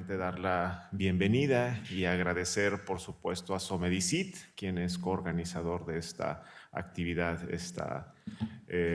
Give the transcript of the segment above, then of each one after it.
nuevamente dar la bienvenida y agradecer, por supuesto, a Somedicit, quien es coorganizador de esta actividad esta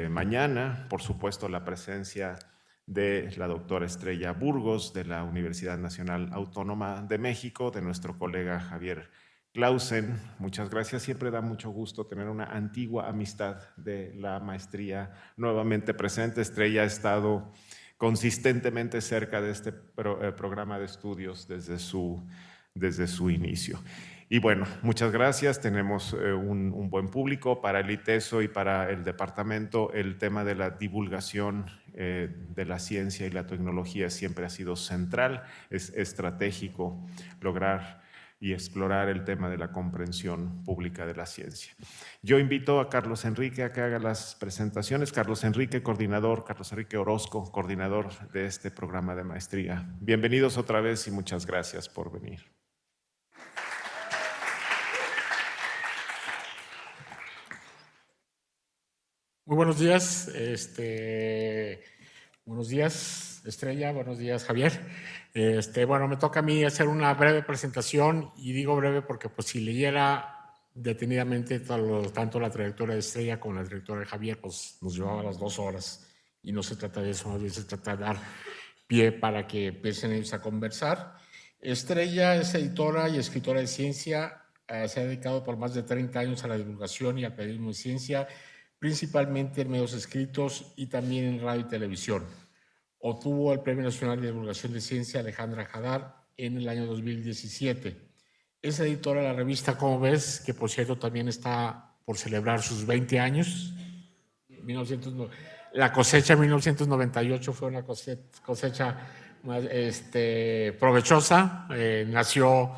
mañana. Por supuesto, la presencia de la doctora Estrella Burgos de la Universidad Nacional Autónoma de México, de nuestro colega Javier Clausen. Muchas gracias. Siempre da mucho gusto tener una antigua amistad de la maestría nuevamente presente. Estrella ha estado consistentemente cerca de este programa de estudios desde su inicio. Y bueno, muchas gracias. Tenemos un buen público para el ITESO y para el departamento. El tema de la divulgación de la ciencia y la tecnología siempre ha sido central. Es estratégico lograr y explorar el tema de la comprensión pública de la ciencia. Yo invito a Carlos Enrique a que haga las presentaciones. Carlos Enrique, coordinador, Carlos Enrique Orozco, coordinador de este programa de maestría. Bienvenidos otra vez y muchas gracias por venir. Muy buenos días, buenos días Estrella, buenos días Javier. Bueno, me toca a mí hacer una breve presentación y digo breve porque pues si leyera detenidamente tanto la trayectoria de Estrella como la trayectoria de Javier, pues nos llevaba las 2 horas y no se trata de eso, más bien se trata de dar pie para que empiecen ellos a conversar. Estrella es editora y escritora de ciencia, se ha dedicado por más de 30 años a la divulgación y al periodismo de ciencia, principalmente en medios escritos y también en radio y televisión. Obtuvo el Premio Nacional de Divulgación de Ciencia Alejandra Hadar en el año 2017. Es editora de la revista Como Ves, que por cierto también está por celebrar sus 20 años. La cosecha en 1998 fue una cosecha provechosa. Nació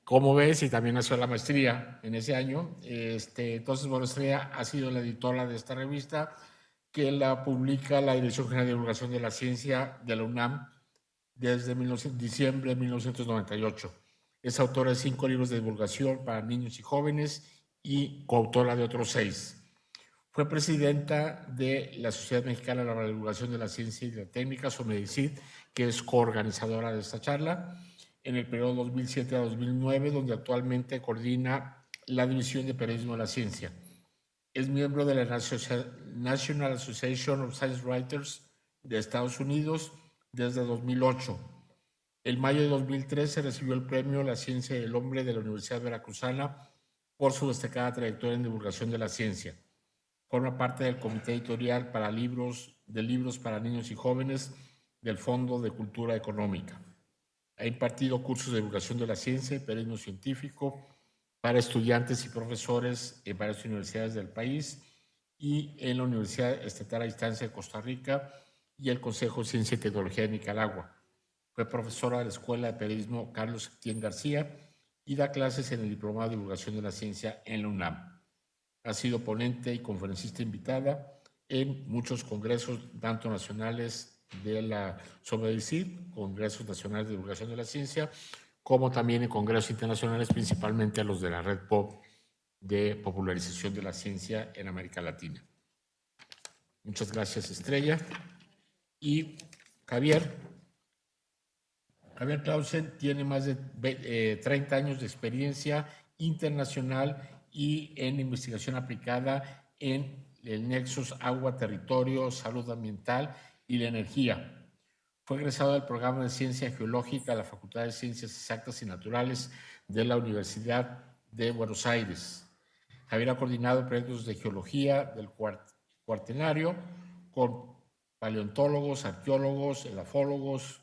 Como Ves y también nació la maestría en ese año. Entonces, bueno, Estrella ha sido la editora de esta revista que la publica la Dirección General de Divulgación de la Ciencia de la UNAM desde diciembre de 1998. Es autora de 5 libros de divulgación para niños y jóvenes y coautora de otros 6. Fue presidenta de la Sociedad Mexicana de la Divulgación de la Ciencia y de la Técnica, SOMEDICIT, que es coorganizadora de esta charla, en el periodo 2007 a 2009, donde actualmente coordina la División de Periodismo de la Ciencia. Es miembro de la National Association of Science Writers de Estados Unidos desde 2008. En mayo de 2013 recibió el premio La Ciencia y el Hombre de la Universidad Veracruzana por su destacada trayectoria en divulgación de la ciencia. Forma parte del comité editorial para libros para niños y jóvenes del Fondo de Cultura Económica. Ha impartido cursos de divulgación de la ciencia y periodismo científico para estudiantes y profesores en varias universidades del país y en la Universidad Estatal a Distancia de Costa Rica y el Consejo de Ciencia y Tecnología de Nicaragua. Fue profesora de la Escuela de Periodismo Carlos Septién García y da clases en el Diplomado de Divulgación de la Ciencia en la UNAM. Ha sido ponente y conferencista invitada en muchos congresos, tanto nacionales de la SOMEDICIT, congresos nacionales de divulgación de la ciencia, como también en congresos internacionales, principalmente a los de la Red POP de popularización de la ciencia en América Latina. Muchas gracias, Estrella. Y Javier Clausen tiene más de 30 años de experiencia internacional y en investigación aplicada en el nexus agua, territorio, salud ambiental y la energía. Fue egresado del programa de Ciencia Geológica de la Facultad de Ciencias Exactas y Naturales de la Universidad de Buenos Aires. Javier ha coordinado proyectos de geología del Cuaternario con paleontólogos, arqueólogos, edafólogos,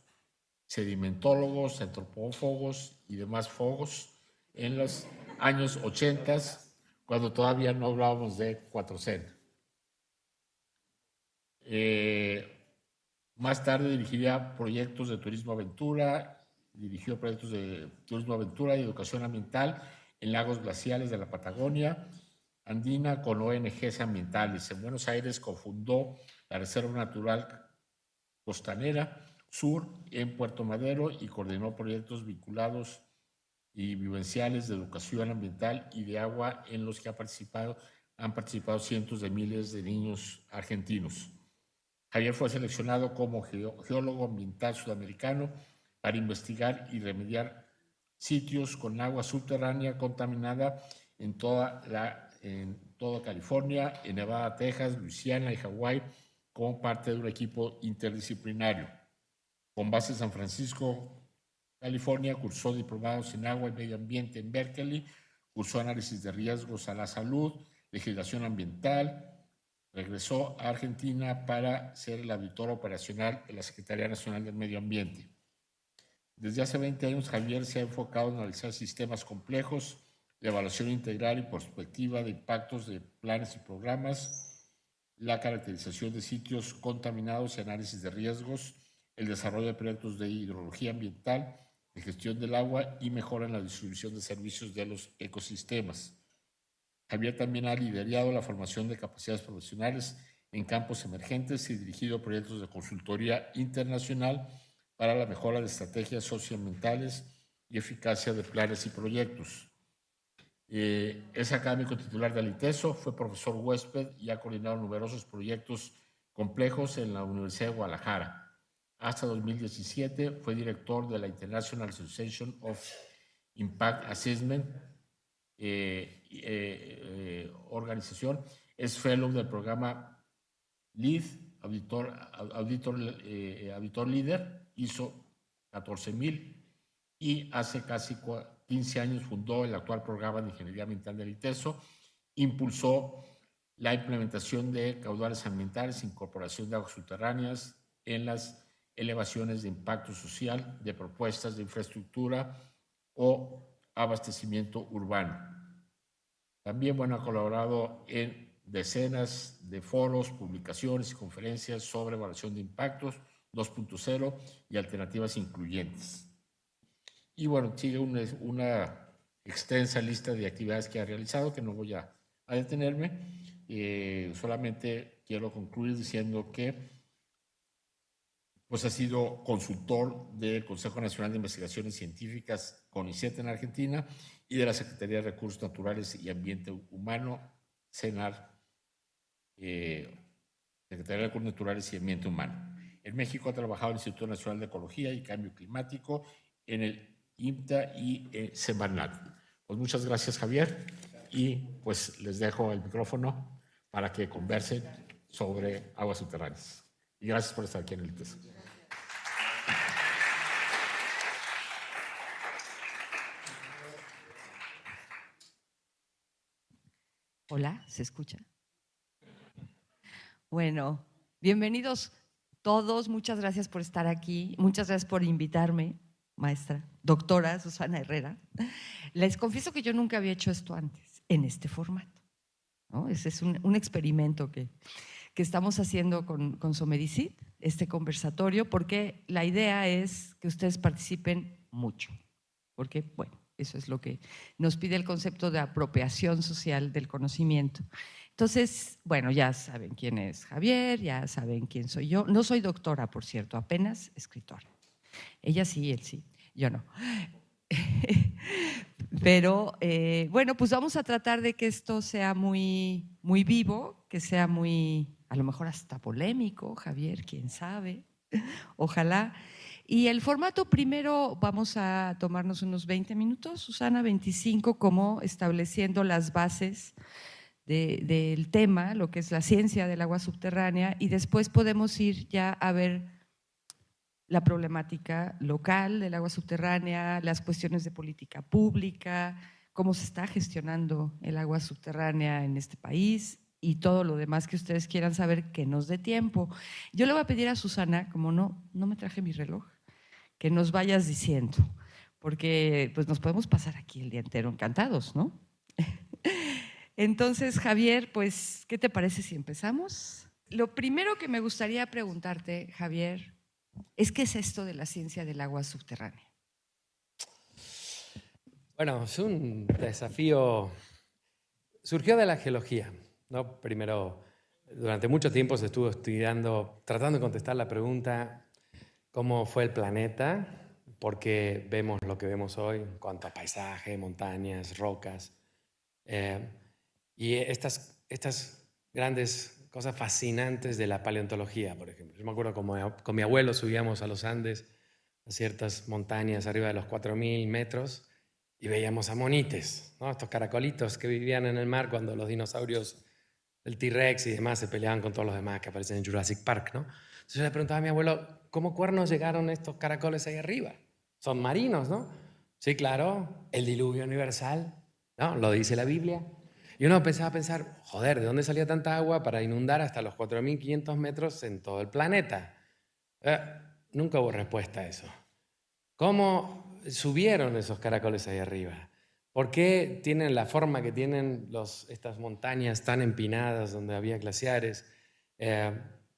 sedimentólogos, antropófagos y demás fogos en los años 80, cuando todavía no hablábamos de 400. Más tarde dirigiría proyectos de turismo aventura, dirigió proyectos de turismo aventura y educación ambiental en lagos glaciales de la Patagonia andina con ONGs ambientales. En Buenos Aires cofundó la Reserva Natural Costanera Sur en Puerto Madero y coordinó proyectos vinculados y vivenciales de educación ambiental y de agua en los que han participado cientos de miles de niños argentinos. Javier fue seleccionado como geólogo ambiental sudamericano para investigar y remediar sitios con agua subterránea contaminada en toda California, en Nevada, Texas, Luisiana y Hawái, como parte de un equipo interdisciplinario. Con base en San Francisco, California, cursó diplomados en agua y medio ambiente en Berkeley, cursó análisis de riesgos a la salud, legislación ambiental. Regresó a Argentina para ser el auditor operacional de la Secretaría Nacional del Medio Ambiente. Desde hace 20 años, Javier se ha enfocado en analizar sistemas complejos de evaluación integral y perspectiva de impactos de planes y programas, la caracterización de sitios contaminados y análisis de riesgos, el desarrollo de proyectos de hidrología ambiental, de gestión del agua y mejora en la distribución de servicios de los ecosistemas. Javier también ha liderado la formación de capacidades profesionales en campos emergentes y dirigido proyectos de consultoría internacional para la mejora de estrategias socioambientales y eficacia de planes y proyectos. Es académico titular del ITESO, fue profesor huésped y ha coordinado numerosos proyectos complejos en la Universidad de Guadalajara. Hasta 2017 fue director de la International Association of Impact Assessment organización. Es fellow del programa LEED, auditor líder, ISO 14000, y hace casi 15 años fundó el actual programa de Ingeniería Ambiental del ITESO. Impulsó la implementación de caudales ambientales, incorporación de aguas subterráneas en las elevaciones de impacto social de propuestas de infraestructura o abastecimiento urbano. También, bueno, ha colaborado en decenas de foros, publicaciones y conferencias sobre evaluación de impactos 2.0 y alternativas incluyentes. Y bueno, sigue una extensa lista de actividades que ha realizado, que no voy a detenerme. Solamente quiero concluir diciendo que pues ha sido consultor del Consejo Nacional de Investigaciones Científicas, CONICET, en Argentina, y de la Secretaría de Recursos Naturales y Ambiente Humano, CENAR, Secretaría de Recursos Naturales y Ambiente Humano. En México ha trabajado en el Instituto Nacional de Ecología y Cambio Climático, en el IMTA y Semarnat. Pues muchas gracias, Javier, y pues les dejo el micrófono para que conversen sobre aguas subterráneas. Y gracias por estar aquí en el ITESO. Hola, ¿se escucha? Bueno, bienvenidos todos. Muchas gracias por estar aquí. Muchas gracias por invitarme, maestra, doctora Susana Herrera. Les confieso que yo nunca había hecho esto antes, en este formato, ¿no? Ese es un experimento que estamos haciendo con Somedicit, este conversatorio, porque la idea es que ustedes participen mucho, porque, bueno, eso es lo que nos pide el concepto de apropiación social del conocimiento. Entonces, bueno, ya saben quién es Javier, ya saben quién soy yo. No soy doctora, por cierto, apenas escritora. Ella sí, él sí, yo no. Pero, bueno, pues vamos a tratar de que esto sea muy, muy vivo, que sea muy, a lo mejor hasta polémico, Javier, quién sabe, ojalá. Y el formato primero vamos a tomarnos unos 20 minutos, Susana, 25, como estableciendo las bases del tema, lo que es la ciencia del agua subterránea, y después podemos ir ya a ver la problemática local del agua subterránea, las cuestiones de política pública, cómo se está gestionando el agua subterránea en este país y todo lo demás que ustedes quieran saber, que nos dé tiempo. Yo le voy a pedir a Susana, como no me traje mi reloj, que nos vayas diciendo, porque pues nos podemos pasar aquí el día entero encantados, ¿no? Entonces, Javier, pues, ¿qué te parece si empezamos? Lo primero que me gustaría preguntarte, Javier, es ¿qué es esto de la ciencia del agua subterránea? Bueno, es un desafío, surgió de la geología, ¿no? Primero, durante mucho tiempo se estuvo estudiando, tratando de contestar la pregunta cómo fue el planeta, por qué vemos lo que vemos hoy en cuanto a paisaje, montañas, rocas, y estas grandes cosas fascinantes de la paleontología, por ejemplo. Yo me acuerdo como con mi abuelo subíamos a los Andes a ciertas montañas arriba de los 4.000 metros y veíamos amonites, ¿no? Estos caracolitos que vivían en el mar cuando los dinosaurios, el T-Rex y demás, se peleaban con todos los demás que aparecen en Jurassic Park, ¿no? Entonces yo le preguntaba a mi abuelo, ¿cómo cuernos llegaron estos caracoles ahí arriba? Son marinos, ¿no? Sí, claro, el diluvio universal, ¿no? Lo dice la Biblia. Y uno empezaba a pensar, joder, ¿de dónde salía tanta agua para inundar hasta los 4.500 metros en todo el planeta? Nunca hubo respuesta a eso. ¿Cómo subieron esos caracoles ahí arriba? ¿Por qué tienen la forma que tienen estas montañas tan empinadas donde había glaciares?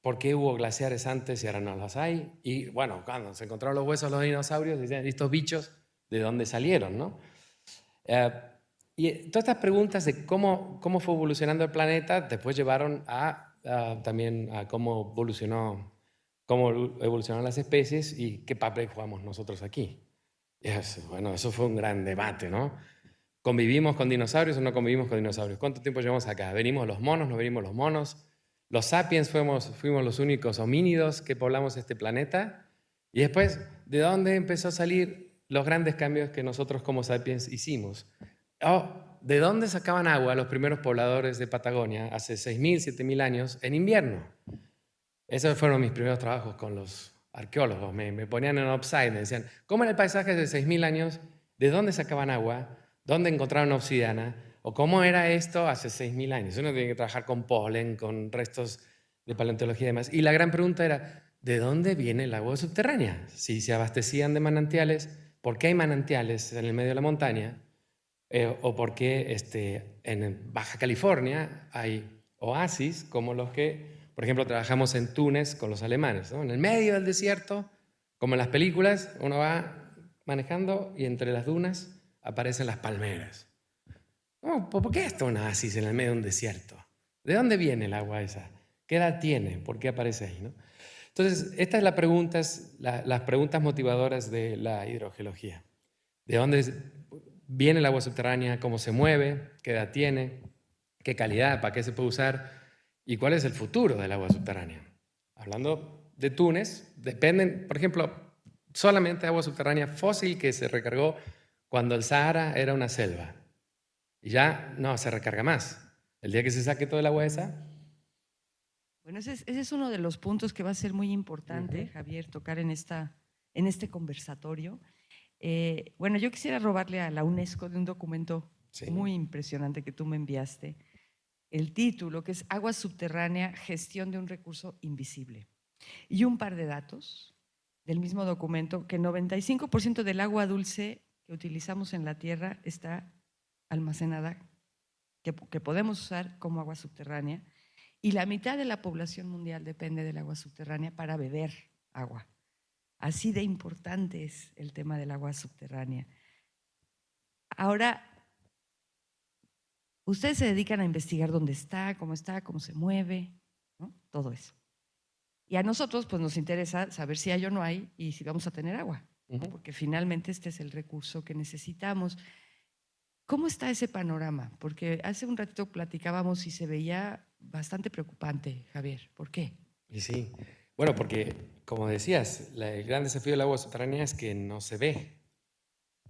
¿Por qué hubo glaciares antes y ahora no los hay? Y bueno, cuando se encontraron los huesos de los dinosaurios, decían, ¿estos bichos de dónde salieron, no? Y todas estas preguntas de cómo fue evolucionando el planeta después llevaron también a cómo evolucionaron las especies y qué papel jugamos nosotros aquí. Bueno, eso fue un gran debate, ¿no? ¿Convivimos con dinosaurios o no convivimos con dinosaurios? ¿Cuánto tiempo llevamos acá? ¿Venimos los monos? ¿No venimos los monos? ¿Los sapiens fuimos los únicos homínidos que poblamos este planeta? Y después, ¿de dónde empezó a salir los grandes cambios que nosotros como sapiens hicimos? ¿De dónde sacaban agua los primeros pobladores de Patagonia hace 6.000, 7.000 años en invierno? Esos fueron mis primeros trabajos con los arqueólogos. Me ponían en offside, me decían, ¿cómo era el paisaje de 6.000 años? ¿De dónde sacaban agua? ¿Dónde encontraron obsidiana? ¿O cómo era esto hace 6.000 años? Uno tiene que trabajar con polen, con restos de paleontología y demás. Y la gran pregunta era, ¿de dónde viene el agua subterránea? Si se abastecían de manantiales, ¿por qué hay manantiales en el medio de la montaña? ¿O por qué en Baja California hay oasis como los que, por ejemplo, trabajamos en Túnez con los alemanes, ¿no? En el medio del desierto, como en las películas, uno va manejando y entre las dunas aparecen las palmeras. ¿Por qué está un oasis en el medio de un desierto? ¿De dónde viene el agua esa? ¿Qué edad tiene? ¿Por qué aparece ahí, no? Entonces, estas son las preguntas motivadoras de la hidrogeología. ¿De dónde viene el agua subterránea? ¿Cómo se mueve? ¿Qué edad tiene? ¿Qué calidad? ¿Para qué se puede usar? ¿Y cuál es el futuro del agua subterránea? Hablando de Túnez, dependen, por ejemplo, solamente agua subterránea fósil que se recargó cuando el Sahara era una selva. Y ya no se recarga más. El día que se saque todo el agua esa. Bueno, ese es uno de los puntos que va a ser muy importante, Javier, tocar en este conversatorio. Bueno, yo quisiera robarle a la UNESCO de un documento muy impresionante que tú me enviaste, el título, que es Agua subterránea, gestión de un recurso invisible. Y un par de datos del mismo documento, que el 95% del agua dulce que utilizamos en la Tierra está almacenada, que podemos usar como agua subterránea, y la mitad de la población mundial depende del agua subterránea para beber agua. Así de importante es el tema del agua subterránea. Ahora, ustedes se dedican a investigar dónde está, cómo se mueve, ¿no? Todo eso. Y a nosotros pues nos interesa saber si hay o no hay y si vamos a tener agua, ¿no? Porque finalmente este es el recurso que necesitamos. ¿Cómo está ese panorama? Porque hace un ratito platicábamos y se veía bastante preocupante, Javier. ¿Por qué? Y sí, bueno, porque como decías, el gran desafío del agua subterránea es que no se ve.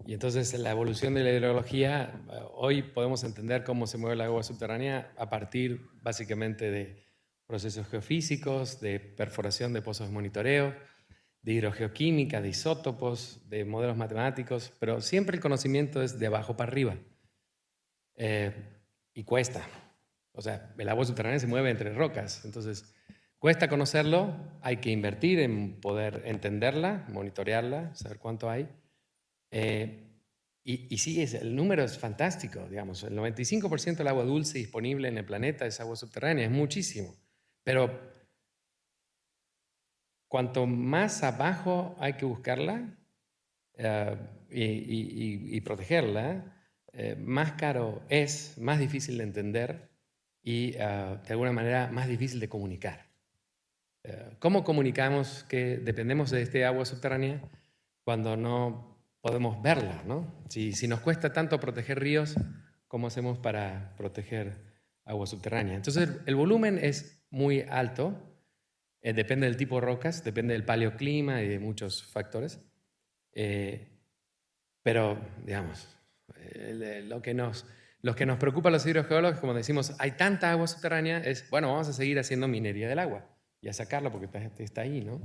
Y entonces la evolución de la hidrología, hoy podemos entender cómo se mueve el agua subterránea a partir básicamente de procesos geofísicos, de perforación de pozos de monitoreo, de hidrogeoquímica, de isótopos, de modelos matemáticos, pero siempre el conocimiento es de abajo para arriba. Y cuesta. O sea, el agua subterránea se mueve entre rocas, entonces cuesta conocerlo, hay que invertir en poder entenderla, monitorearla, saber cuánto hay. Y sí, el número es fantástico, digamos, el 95% del agua dulce disponible en el planeta es agua subterránea, es muchísimo, pero cuanto más abajo hay que buscarla y protegerla, más caro es, más difícil de entender y de alguna manera más difícil de comunicar. ¿Cómo comunicamos que dependemos de este agua subterránea cuando no podemos verla, ¿no? Si nos cuesta tanto proteger ríos, ¿cómo hacemos para proteger agua subterránea? Entonces el volumen es muy alto, depende del tipo de rocas, depende del paleoclima y de muchos factores. Pero, digamos, lo que nos preocupa a los hidrogeólogos, como decimos, hay tanta agua subterránea, es, bueno, vamos a seguir haciendo minería del agua y a sacarla porque está ahí, ¿no?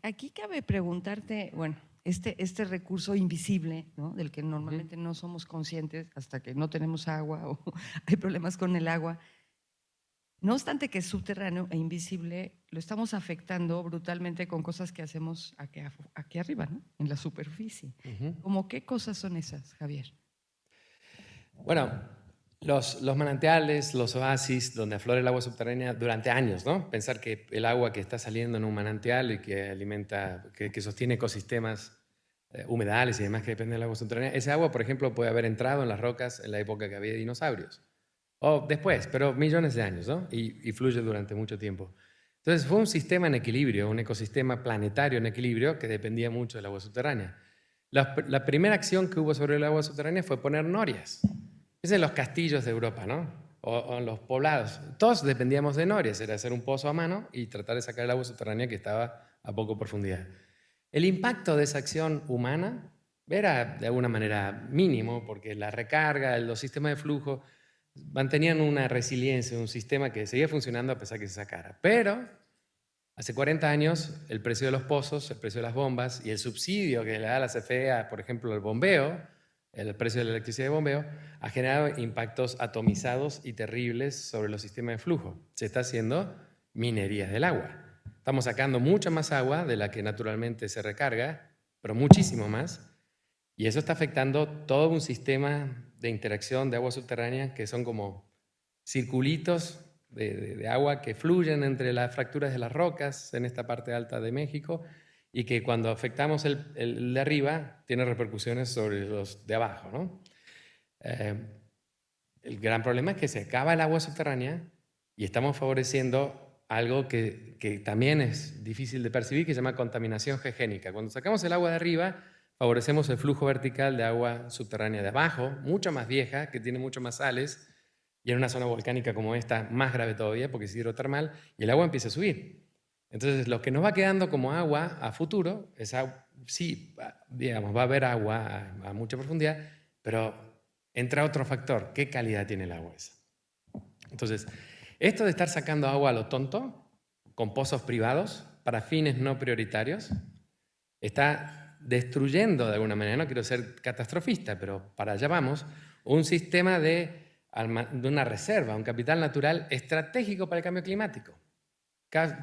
Aquí cabe preguntarte, bueno, este recurso invisible, ¿no? Del que normalmente no somos conscientes hasta que no tenemos agua o hay problemas con el agua. No obstante que es subterráneo e invisible, lo estamos afectando brutalmente con cosas que hacemos aquí arriba, ¿no? En la superficie. ¿Cómo qué cosas son esas, Javier? Bueno, los manantiales, los oasis, donde aflora el agua subterránea durante años, ¿no? Pensar que el agua que está saliendo en un manantial y que alimenta, que sostiene ecosistemas, humedales y demás que dependen del agua subterránea, ese agua, por ejemplo, puede haber entrado en las rocas en la época que había dinosaurios. O después, pero millones de años, ¿no? Y fluye durante mucho tiempo. Entonces fue un sistema en equilibrio, un ecosistema planetario en equilibrio que dependía mucho del agua subterránea. La primera acción que hubo sobre el agua subterránea fue poner norias. Es en los castillos de Europa, ¿no? O en los poblados. Todos dependíamos de norias, era hacer un pozo a mano y tratar de sacar el agua subterránea que estaba a poco profundidad. El impacto de esa acción humana era de alguna manera mínimo, porque la recarga, los sistemas de flujo mantenían una resiliencia, un sistema que seguía funcionando a pesar que se sacara. Pero hace 40 años el precio de los pozos, el precio de las bombas y el subsidio que le da la CFE, por ejemplo, al bombeo, el precio de la electricidad de bombeo, ha generado impactos atomizados y terribles sobre los sistemas de flujo. Se está haciendo minería del agua. Estamos sacando mucha más agua de la que naturalmente se recarga, pero muchísimo más. Y eso está afectando todo un sistema de interacción de agua subterránea que son como circulitos de agua que fluyen entre las fracturas de las rocas en esta parte alta de México y que cuando afectamos el de arriba tiene repercusiones sobre los de abajo, ¿no? El gran problema es que se acaba el agua subterránea y estamos favoreciendo algo que también es difícil de percibir, que se llama contaminación gegénica. Cuando sacamos el agua de arriba, favorecemos el flujo vertical de agua subterránea de abajo, mucho más vieja, que tiene mucho más sales, y en una zona volcánica como esta, más grave todavía, porque es hidrotermal, y el agua empieza a subir. Entonces, lo que nos va quedando como agua a futuro, sí, digamos, va a haber agua a mucha profundidad, pero entra otro factor, ¿qué calidad tiene el agua esa? Entonces, esto de estar sacando agua a lo tonto, con pozos privados, para fines no prioritarios, está destruyendo de alguna manera, no quiero ser catastrofista, pero para allá vamos, un sistema de una reserva, un capital natural estratégico para el cambio climático.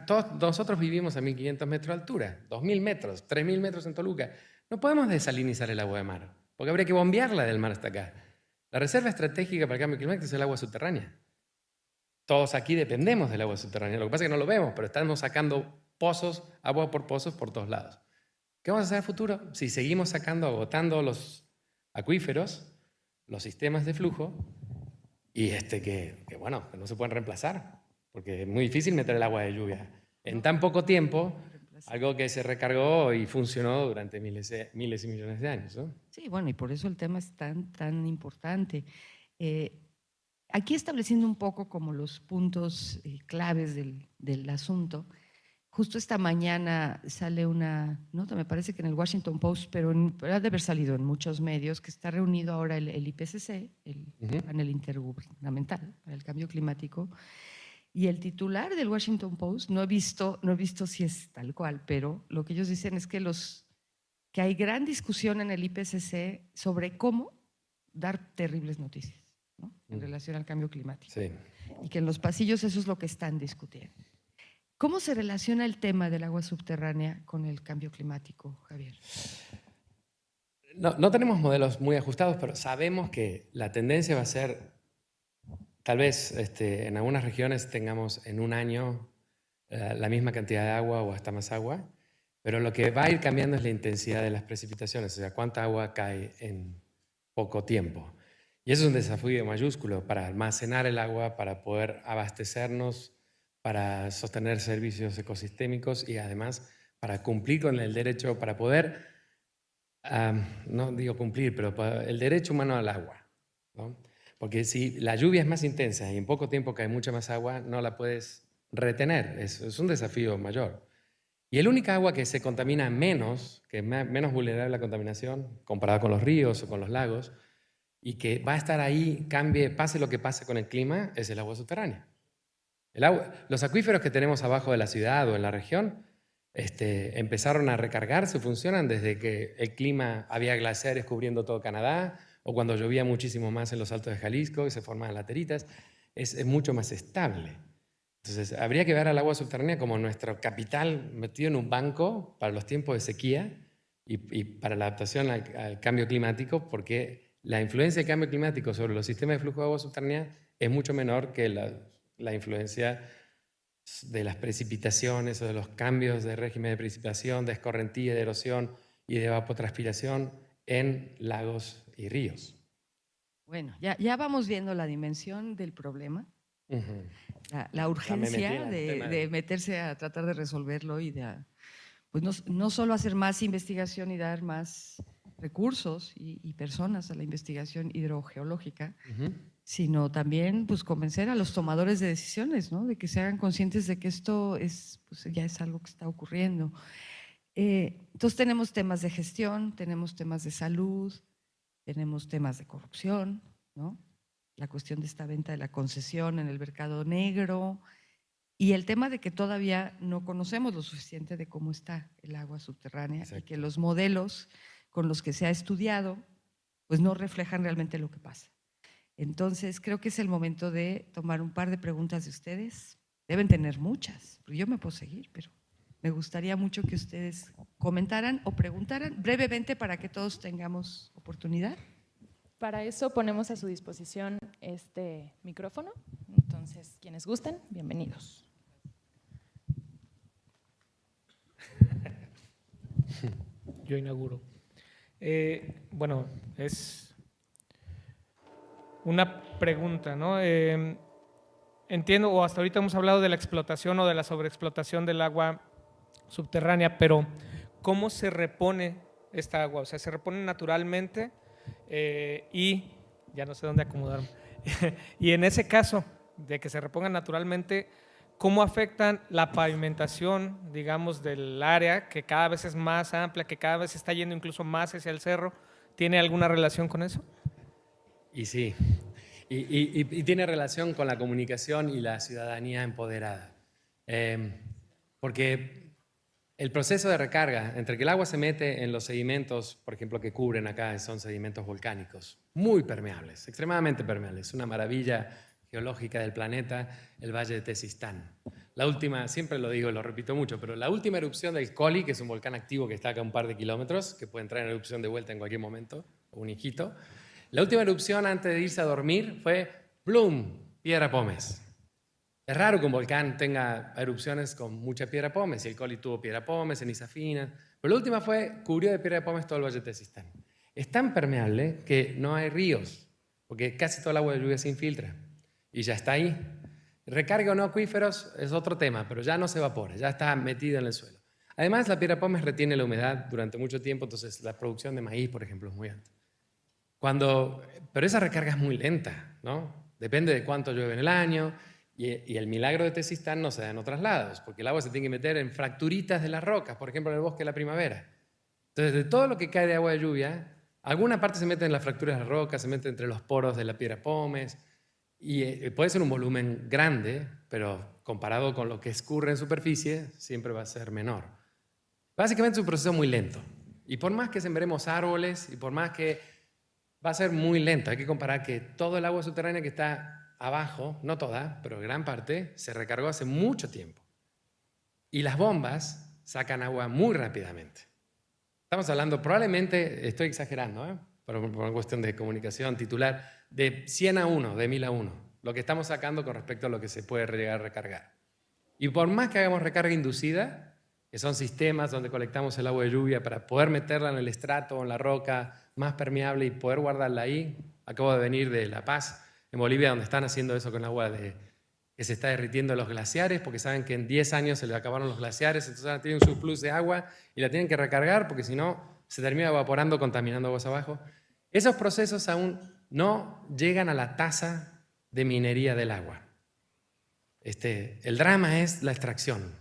Todos nosotros vivimos a 1.500 metros de altura, 2.000 metros, 3.000 metros en Toluca. No podemos desalinizar el agua de mar, porque habría que bombearla del mar hasta acá. La reserva estratégica para el cambio climático es el agua subterránea. Todos aquí dependemos del agua subterránea. Lo que pasa es que no lo vemos, pero estamos sacando pozos, agua por pozos por todos lados. ¿Qué vamos a hacer en el futuro? Si seguimos agotando los acuíferos, los sistemas de flujo, y que no se pueden reemplazar, porque es muy difícil meter el agua de lluvia en tan poco tiempo, algo que se recargó y funcionó durante miles y millones de años, ¿no? Sí, bueno, y por eso el tema es tan importante. Aquí estableciendo un poco como los puntos claves del asunto. Justo esta mañana sale una nota, me parece que en el Washington Post, pero ha de haber salido en muchos medios, que está reunido ahora el IPCC, el panel intergubernamental para el cambio climático, y el titular del Washington Post, no he visto si es tal cual, pero lo que ellos dicen es que hay gran discusión en el IPCC sobre cómo dar terribles noticias, ¿no? En relación al cambio climático. Sí. Y que en los pasillos eso es lo que están discutiendo. ¿Cómo se relaciona el tema del agua subterránea con el cambio climático, Javier? No tenemos modelos muy ajustados, pero sabemos que la tendencia va a ser, tal vez en algunas regiones tengamos en un año la misma cantidad de agua o hasta más agua, pero lo que va a ir cambiando es la intensidad de las precipitaciones, o sea, cuánta agua cae en poco tiempo. Y eso es un desafío mayúsculo para almacenar el agua, para poder abastecernos, para sostener servicios ecosistémicos y además para cumplir con el derecho, para poder, no digo cumplir, pero el derecho humano al agua, ¿no? Porque si la lluvia es más intensa y en poco tiempo cae mucha más agua, no la puedes retener, es un desafío mayor. Y el única agua que se contamina menos, que es menos vulnerable a la contaminación, comparada con los ríos o con los lagos, y que va a estar ahí, pase lo que pase con el clima, es el agua subterránea. Los acuíferos que tenemos abajo de la ciudad o en la región empezaron a recargarse, funcionan desde que el clima, había glaciares cubriendo todo Canadá, o cuando llovía muchísimo más en los altos de Jalisco y se formaban lateritas. Es mucho más estable. Entonces, habría que ver al agua subterránea como nuestro capital metido en un banco para los tiempos de sequía y para la adaptación al cambio climático, porque la influencia del cambio climático sobre los sistemas de flujo de agua subterránea es mucho menor que la influencia de las precipitaciones o de los cambios de régimen de precipitación, de escorrentía, de erosión y de evapotranspiración en lagos y ríos. Bueno, ya vamos viendo la dimensión del problema. Uh-huh. La urgencia de meterse a tratar de resolverlo y de pues no solo hacer más investigación y dar más recursos y personas a la investigación hidrogeológica, uh-huh, sino también pues convencer a los tomadores de decisiones, ¿no? De que se hagan conscientes de que esto pues, ya es algo que está ocurriendo. Entonces tenemos temas de gestión, tenemos temas de salud, tenemos temas de corrupción, ¿no? La cuestión de esta venta de la concesión en el mercado negro y el tema de que todavía no conocemos lo suficiente de cómo está el agua subterránea. Exacto. Y que los modelos con los que se ha estudiado pues no reflejan realmente lo que pasa. Entonces creo que es el momento de tomar un par de preguntas de ustedes. Deben tener muchas, yo me puedo seguir, pero me gustaría mucho que ustedes comentaran o preguntaran brevemente para que todos tengamos oportunidad. Para eso ponemos a su disposición este micrófono. Entonces, quienes gusten, bienvenidos. Yo inauguro. Bueno, es una pregunta, ¿no? Entiendo, o hasta ahorita hemos hablado de la explotación o de la sobreexplotación del agua subterránea, pero ¿cómo se repone esta agua? O sea, ¿se repone naturalmente? Y ya no sé dónde acomodarme. Y en ese caso de que se repongan naturalmente, ¿cómo afectan la pavimentación, digamos, del área que cada vez es más amplia, que cada vez está yendo incluso más hacia el cerro? ¿Tiene alguna relación con eso? Y sí, y tiene relación con la comunicación y la ciudadanía empoderada. Porque el proceso de recarga, entre que el agua se mete en los sedimentos, por ejemplo, que cubren acá, son sedimentos volcánicos, muy permeables, extremadamente permeables, una maravilla geológica del planeta, el Valle de Tezistán. La última, siempre lo digo, lo repito mucho, pero la última erupción del Colli, que es un volcán activo que está acá a un par de kilómetros, que puede entrar en erupción de vuelta en cualquier momento, o un hijito, la última erupción antes de irse a dormir fue, ¡plum!, Piedra Pómez. Es raro que un volcán tenga erupciones con mucha piedra pómez, y el Colli tuvo piedra pómez, ceniza fina, pero la última cubrió de piedra pómez todo el Valle de Tezistán. Es tan permeable que no hay ríos, porque casi todo el agua de lluvia se infiltra, y ya está ahí. Recarga o no acuíferos es otro tema, pero ya no se evapora, ya está metido en el suelo. Además, la piedra pómez retiene la humedad durante mucho tiempo, entonces la producción de maíz, por ejemplo, es muy alta. Pero esa recarga es muy lenta, ¿no? Depende de cuánto llueve en el año. Y el milagro de Tezistán no se da en otros lados, porque el agua se tiene que meter en fracturitas de las rocas, por ejemplo, en el bosque de la primavera. Entonces, de todo lo que cae de agua de lluvia, alguna parte se mete en las fracturas de las rocas, se mete entre los poros de la piedra pómez, y puede ser un volumen grande, pero comparado con lo que escurre en superficie, siempre va a ser menor. Básicamente es un proceso muy lento. Y por más que sembremos árboles, y por más que va a ser muy lento, hay que comparar que todo el agua subterránea que está abajo, no toda, pero gran parte, se recargó hace mucho tiempo. Y las bombas sacan agua muy rápidamente. Estamos hablando, probablemente, estoy exagerando, por una cuestión de comunicación titular, de 100 a 1, de 1000 a 1, lo que estamos sacando con respecto a lo que se puede llegar a recargar. Y por más que hagamos recarga inducida, que son sistemas donde colectamos el agua de lluvia para poder meterla en el estrato o en la roca más permeable y poder guardarla ahí, acabo de venir de La Paz, en Bolivia, donde están haciendo eso con agua que se está derritiendo en los glaciares, porque saben que en 10 años se les acabaron los glaciares, entonces ahora tienen un surplus de agua y la tienen que recargar, porque si no, se termina evaporando, contaminando aguas abajo. Esos procesos aún no llegan a la tasa de minería del agua. El drama es la extracción,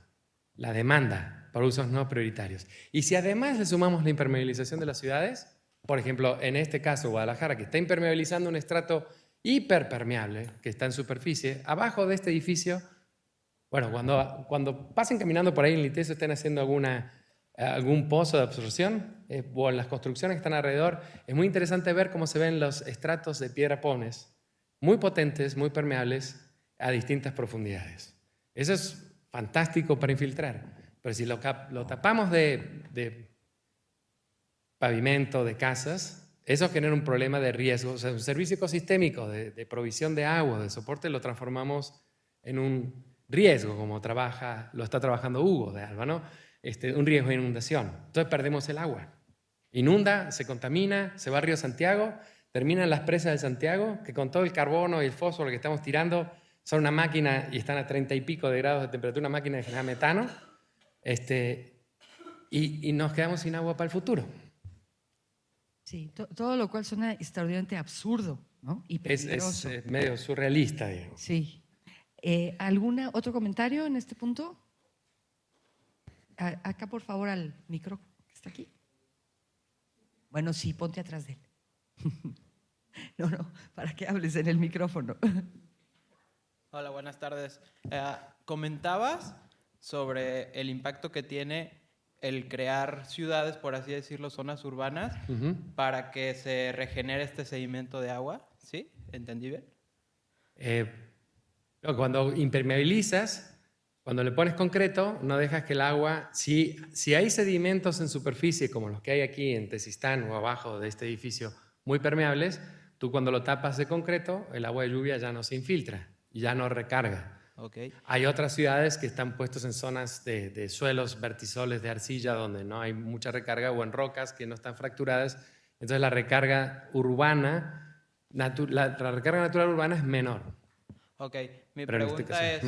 la demanda, para usos no prioritarios. Y si además le sumamos la impermeabilización de las ciudades, por ejemplo, en este caso Guadalajara, que está impermeabilizando un estrato hiperpermeable que está en superficie, abajo de este edificio, bueno, cuando pasen caminando por ahí en el ITESO estén haciendo algún pozo de absorción o en las construcciones que están alrededor, es muy interesante ver cómo se ven los estratos de piedra pómez, muy potentes, muy permeables, a distintas profundidades. Eso es fantástico para infiltrar, pero si lo tapamos de pavimento, de casas, eso genera un problema de riesgo. O sea, un servicio ecosistémico de provisión de agua, de soporte, lo transformamos en un riesgo, como lo está trabajando Hugo de Alba, ¿no? Un riesgo de inundación. Entonces perdemos el agua. Inunda, se contamina, se va al río Santiago, terminan las presas de Santiago, que con todo el carbono y el fósforo que estamos tirando, son una máquina y están a 30 y pico de grados de temperatura, una máquina de generar metano, y nos quedamos sin agua para el futuro. Sí, todo lo cual suena extraordinariamente absurdo, ¿no? Y peligroso. Es medio surrealista, digamos. Sí. ¿Otro comentario en este punto? Acá, por favor, al micro que está aquí. Bueno, sí, ponte atrás de él. No, para que hables en el micrófono. Hola, buenas tardes. Comentabas sobre el impacto que tiene el crear ciudades, por así decirlo, zonas urbanas, para que se regenere este sedimento de agua, ¿sí? ¿Entendí bien? Cuando impermeabilizas, cuando le pones concreto, no dejas que el agua, si hay sedimentos en superficie, como los que hay aquí en Tezistán o abajo de este edificio, muy permeables, tú cuando lo tapas de concreto, el agua de lluvia ya no se infiltra y ya no recarga. Okay. Hay otras ciudades que están puestas en zonas de suelos vertisoles de arcilla donde no hay mucha recarga, o en rocas que no están fracturadas. Entonces la recarga urbana, la recarga natural urbana es menor. Ok, mi Pero pregunta es,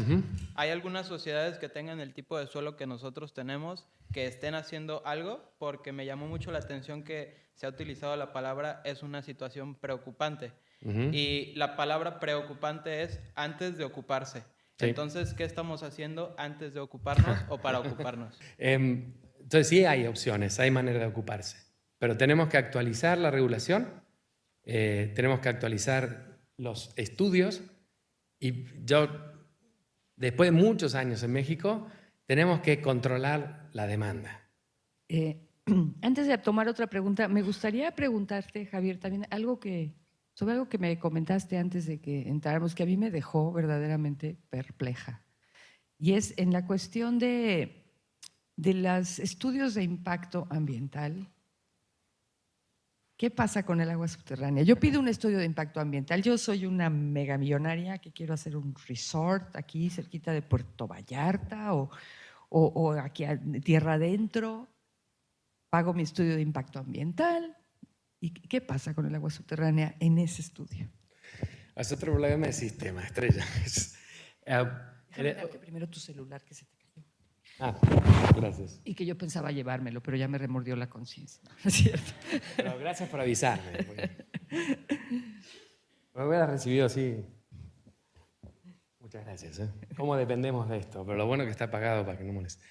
¿hay algunas sociedades que tengan el tipo de suelo que nosotros tenemos que estén haciendo algo? Porque me llamó mucho la atención que se ha utilizado la palabra es una situación preocupante. Y la palabra preocupante es antes de ocuparse. Sí. Entonces, ¿qué estamos haciendo antes de ocuparnos o para ocuparnos? Entonces sí hay opciones, hay manera de ocuparse. Pero tenemos que actualizar la regulación, tenemos que actualizar los estudios. Y después de muchos años en México, tenemos que controlar la demanda. Antes de tomar otra pregunta, me gustaría preguntarte, Javier, también sobre algo que me comentaste antes de que entráramos, que a mí me dejó verdaderamente perpleja. Y es en la cuestión de los estudios de impacto ambiental. ¿Qué pasa con el agua subterránea? Yo pido un estudio de impacto ambiental. Yo soy una megamillonaria que quiero hacer un resort aquí cerquita de Puerto Vallarta o aquí a tierra adentro. Pago mi estudio de impacto ambiental. ¿Y qué pasa con el agua subterránea en ese estudio? Es otro problema de sistema, Estrella. Déjame darte primero tu celular que se te cayó. Gracias. Y que yo pensaba llevármelo, pero ya me remordió la conciencia. ¿No es cierto? Pero gracias por avisarme. Me hubiera recibido así. Muchas gracias. ¿Cómo dependemos de esto? Pero lo bueno es que está pagado para que no moleste.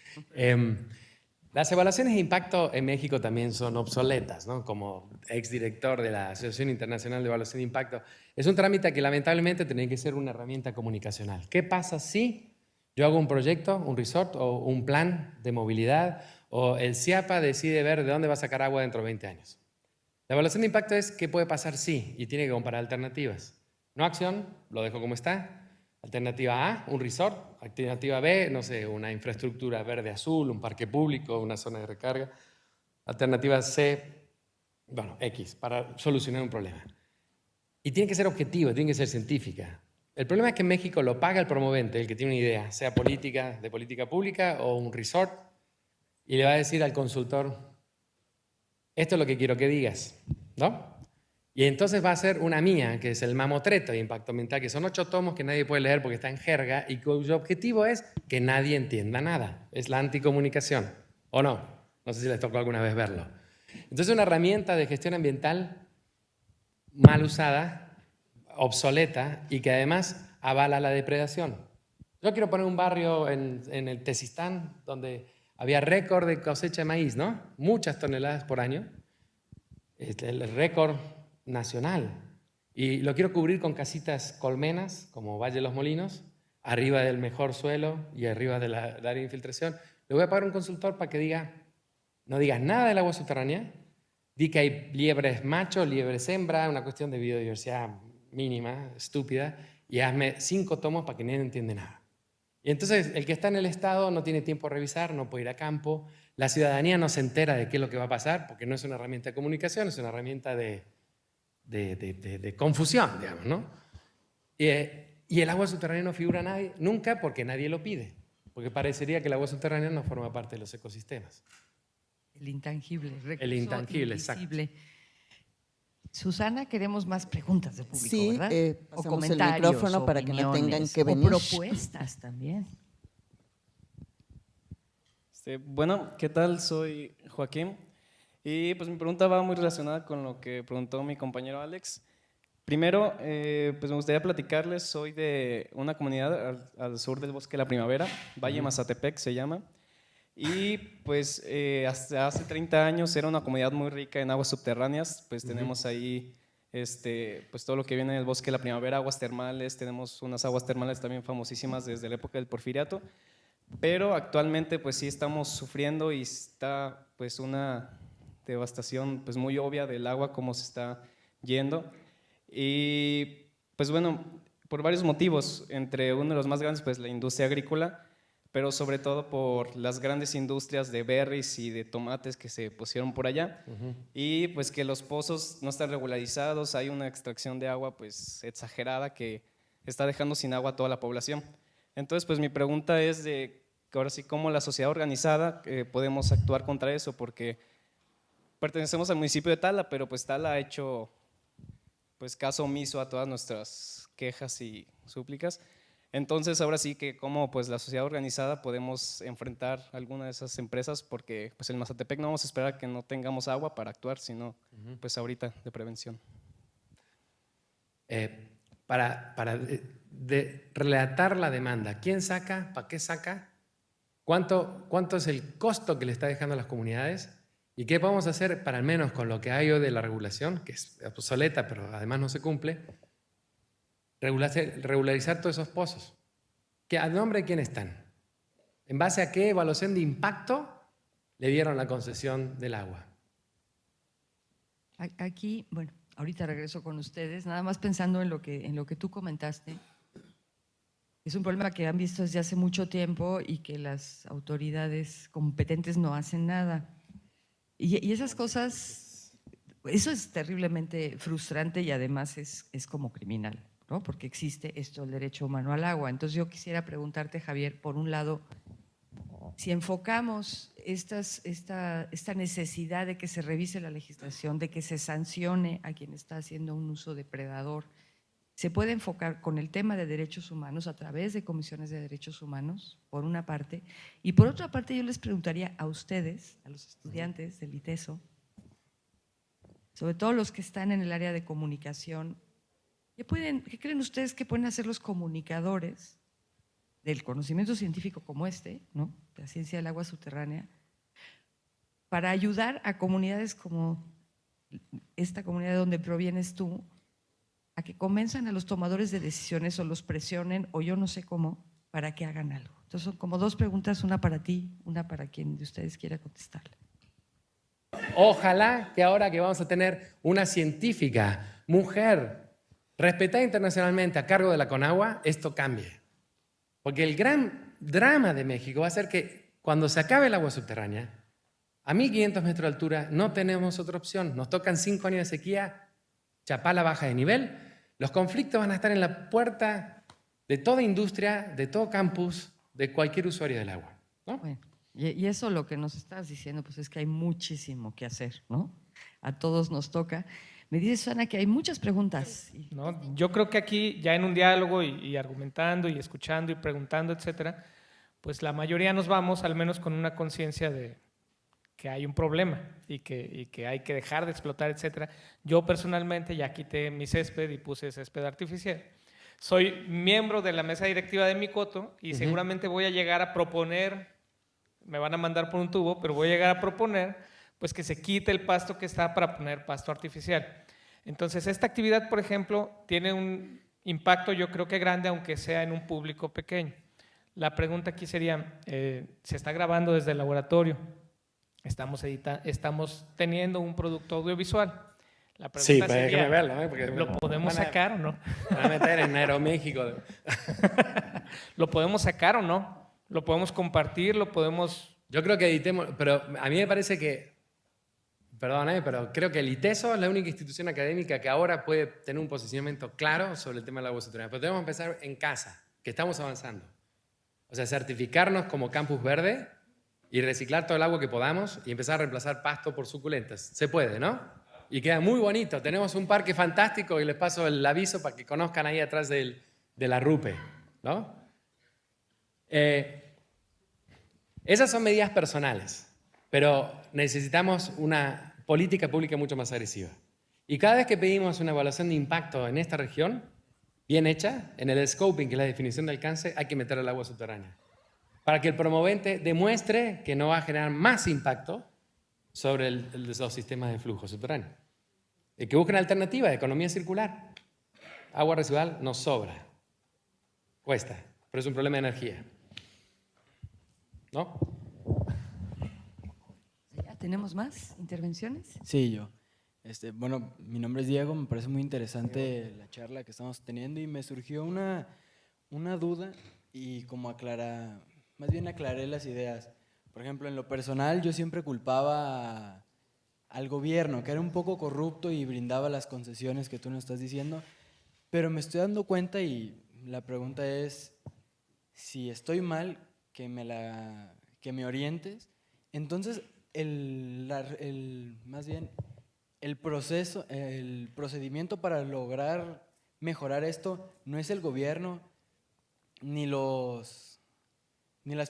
Las evaluaciones de impacto en México también son obsoletas, ¿no? Como exdirector de la Asociación Internacional de Evaluación de Impacto, es un trámite que lamentablemente tiene que ser una herramienta comunicacional. ¿Qué pasa si yo hago un proyecto, un resort o un plan de movilidad o el CIAPA decide ver de dónde va a sacar agua dentro de 20 años? La evaluación de impacto es qué puede pasar si y tiene que comparar alternativas. No acción, lo dejo como está. Alternativa A, un resort. Alternativa B, no sé, una infraestructura verde azul, un parque público, una zona de recarga. Alternativa C, bueno, X, para solucionar un problema. Y tiene que ser objetivo, tiene que ser científica. El problema es que en México lo paga el promovente, el que tiene una idea, sea política, de política pública o un resort, y le va a decir al consultor, esto es lo que quiero que digas, ¿no? Y entonces va a ser una mía, que es el mamotreto de impacto ambiental, que son 8 tomos que nadie puede leer porque está en jerga y cuyo objetivo es que nadie entienda nada. Es la anticomunicación, ¿o no? No sé si les tocó alguna vez verlo. Entonces es una herramienta de gestión ambiental mal usada, obsoleta y que además avala la depredación. Yo quiero poner un barrio en el Tezistán donde había récord de cosecha de maíz, ¿no? Muchas toneladas por año. El récord nacional. Y lo quiero cubrir con casitas colmenas, como Valle de los Molinos, arriba del mejor suelo y arriba del área de infiltración. Le voy a pagar un consultor para que diga, no digas nada del agua subterránea, di que hay liebres machos, liebres hembra, una cuestión de biodiversidad mínima, estúpida, y hazme 5 tomos para que nadie entiende nada. Y entonces el que está en el Estado no tiene tiempo a revisar, no puede ir a campo, la ciudadanía no se entera de qué es lo que va a pasar, porque no es una herramienta de comunicación, es una herramienta de confusión, digamos, ¿no? Y el agua subterránea no figura nadie, nunca, porque nadie lo pide, porque parecería que el agua subterránea no forma parte de los ecosistemas. El intangible, El intangible, invisible. Exacto. Susana, queremos más preguntas de público, Sí, ¿verdad? O pasamos el comentarios, micrófono para que no tengan opiniones, que venir. o propuestas también. Bueno, ¿qué tal? Soy Joaquín y pues mi pregunta va muy relacionada con lo que preguntó mi compañero Alex. Primero, pues me gustaría platicarles, soy de una comunidad al sur del Bosque de la Primavera, Valle Mazatepec se llama, y pues hasta hace 30 años era una comunidad muy rica en aguas subterráneas, pues tenemos ahí pues todo lo que viene del Bosque de la Primavera, aguas termales, tenemos unas aguas termales también famosísimas desde la época del Porfiriato, pero actualmente pues sí estamos sufriendo y está pues una devastación pues muy obvia del agua, cómo se está yendo. Y pues bueno, por varios motivos, entre uno de los más grandes pues la industria agrícola, pero sobre todo por las grandes industrias de berries y de tomates que se pusieron por allá, y pues que los pozos no están regularizados, hay una extracción de agua pues exagerada que está dejando sin agua a toda la población. Entonces pues mi pregunta es de ahora sí cómo la sociedad organizada podemos actuar contra eso, porque pertenecemos al municipio de Tala, pero pues Tala ha hecho pues caso omiso a todas nuestras quejas y súplicas. Entonces ahora sí que cómo pues la sociedad organizada podemos enfrentar alguna de esas empresas, porque pues en Mazatepec no vamos a esperar que no tengamos agua para actuar, sino pues ahorita de prevención. Para relatar la demanda, ¿quién saca? ¿Para qué saca? ¿Cuánto es el costo que le está dejando a las comunidades? ¿Y qué podemos hacer para al menos con lo que hay hoy de la regulación, que es obsoleta pero además no se cumple, regularizar todos esos pozos? ¿A nombre de quién están? ¿En base a qué evaluación de impacto le dieron la concesión del agua? Aquí, bueno, ahorita regreso con ustedes, nada más pensando en lo que tú comentaste. Es un problema que han visto desde hace mucho tiempo y que las autoridades competentes no hacen nada. Y esas cosas, eso es terriblemente frustrante y además es como criminal, ¿no? Porque existe esto, el derecho humano al agua. Entonces yo quisiera preguntarte, Javier, por un lado, si enfocamos esta necesidad de que se revise la legislación, de que se sancione a quien está haciendo un uso depredador, se puede enfocar con el tema de derechos humanos a través de comisiones de derechos humanos, por una parte, y por otra parte yo les preguntaría a ustedes, a los estudiantes del ITESO, sobre todo los que están en el área de comunicación, ¿qué creen ustedes que pueden hacer los comunicadores del conocimiento científico como ¿no? La ciencia del agua subterránea, para ayudar a comunidades como esta comunidad de donde provienes tú, a que convenzan a los tomadores de decisiones o los presionen o yo no sé cómo, para que hagan algo? Entonces son como dos preguntas, una para ti, una para quien de ustedes quiera contestarla. Ojalá que ahora que vamos a tener una científica, mujer, respetada internacionalmente a cargo de la Conagua, esto cambie. Porque el gran drama de México va a ser que cuando se acabe el agua subterránea, a 1500 metros de altura no tenemos otra opción. Nos tocan 5 años de sequía, Chapala baja de nivel, los conflictos van a estar en la puerta de toda industria, de todo campus, de cualquier usuario del agua, ¿no? Bueno, y eso lo que nos estás diciendo pues es que hay muchísimo que hacer, ¿no? A todos nos toca. Me dice Susana que hay muchas preguntas. ¿No? Yo creo que aquí ya en un diálogo y argumentando y escuchando y preguntando, etcétera, pues la mayoría nos vamos al menos con una conciencia de que hay un problema y que hay que dejar de explotar, etcétera. Yo personalmente ya quité mi césped y puse césped artificial. Soy miembro de la mesa directiva de Micoto y seguramente voy a llegar a proponer me van a mandar por un tubo, pero voy a llegar a proponer pues que se quite el pasto que está para poner pasto artificial. Entonces, esta actividad, por ejemplo, tiene un impacto yo creo que grande, aunque sea en un público pequeño. La pregunta aquí sería, se está grabando desde el laboratorio, estamos teniendo un producto audiovisual. La Sí, pregunta pues sería, déjame verlo, porque ¿lo podemos sacar o no? Van a meter en Aeroméxico. ¿Lo podemos sacar o no? ¿Lo podemos compartir? ¿Lo podemos...? Yo creo que editemos, pero a mí me parece que, perdóname, pero creo que el ITESO es la única institución académica que ahora puede tener un posicionamiento claro sobre el tema del agua subterránea. Pero tenemos que empezar en casa, que estamos avanzando. O sea, certificarnos como campus verde y reciclar todo el agua que podamos y empezar a reemplazar pasto por suculentas. Se puede, ¿no? Y queda muy bonito. Tenemos un parque fantástico y les paso el aviso para que conozcan ahí atrás de la RUPE, ¿no? Esas son medidas personales, pero necesitamos una política pública mucho más agresiva. Y cada vez que pedimos una evaluación de impacto en esta región, bien hecha, en el scoping, que es la definición de alcance, hay que meter el agua subterránea. Para que el promovente demuestre que no va a generar más impacto sobre los sistemas de flujo subterráneo. Y que busquen alternativa de economía circular. Agua residual nos sobra. Cuesta, pero es un problema de energía. ¿No? ¿Ya tenemos más intervenciones? Sí, yo. Bueno, mi nombre es Diego, me parece muy interesante la charla que estamos teniendo y me surgió una duda y como más bien aclaré las ideas. Por ejemplo, en lo personal yo siempre culpaba al gobierno, que era un poco corrupto y brindaba las concesiones que tú nos estás diciendo, pero me estoy dando cuenta y la pregunta es, si estoy mal, que me orientes. Entonces, más bien, el procedimiento para lograr mejorar esto no es el gobierno ni las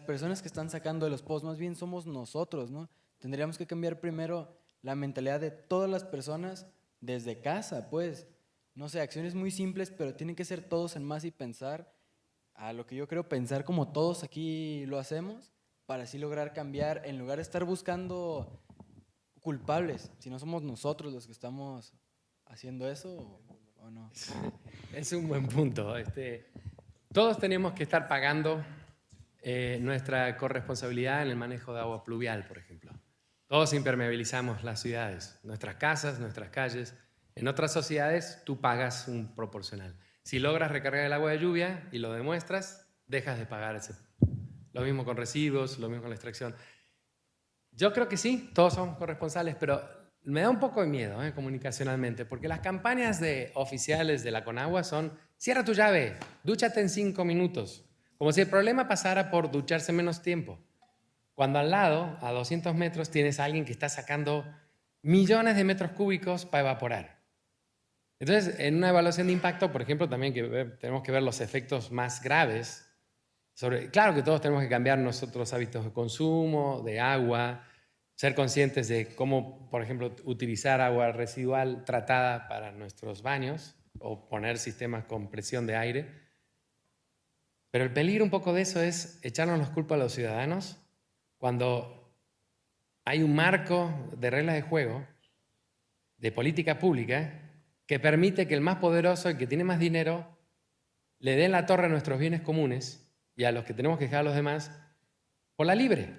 personas que están sacando de los pozos, más bien somos nosotros, ¿no? Tendríamos que cambiar primero la mentalidad de todas las personas desde casa, pues. No sé, acciones muy simples, pero tienen que ser todos en masa y pensar a lo que yo creo, pensar como todos aquí lo hacemos, para así lograr cambiar, en lugar de estar buscando culpables, si no somos nosotros los que estamos haciendo eso o no. Es un buen punto. Todos tenemos que estar pagando nuestra corresponsabilidad en el manejo de agua pluvial, por ejemplo. Todos impermeabilizamos las ciudades, nuestras casas, nuestras calles. En otras sociedades tú pagas un proporcional. Si logras recargar el agua de lluvia y lo demuestras, dejas de pagar ese. Lo mismo con residuos, lo mismo con la extracción. Yo creo que sí, todos somos corresponsales, pero me da un poco de miedo comunicacionalmente, porque las campañas oficiales de la Conagua son: cierra tu llave, dúchate en 5 minutos, como si el problema pasara por ducharse menos tiempo. Cuando al lado, a 200 metros, tienes a alguien que está sacando millones de metros cúbicos para evaporar. Entonces, en una evaluación de impacto, por ejemplo, también tenemos que ver los efectos más graves. Claro que todos tenemos que cambiar nuestros hábitos de consumo, de agua, ser conscientes de cómo, por ejemplo, utilizar agua residual tratada para nuestros baños o poner sistemas con presión de aire. Pero el peligro un poco de eso es echarnos la culpa a los ciudadanos cuando hay un marco de reglas de juego, de política pública, que permite que el más poderoso, el que tiene más dinero, le dé en la torre a nuestros bienes comunes y a los que tenemos que dejar a los demás por la libre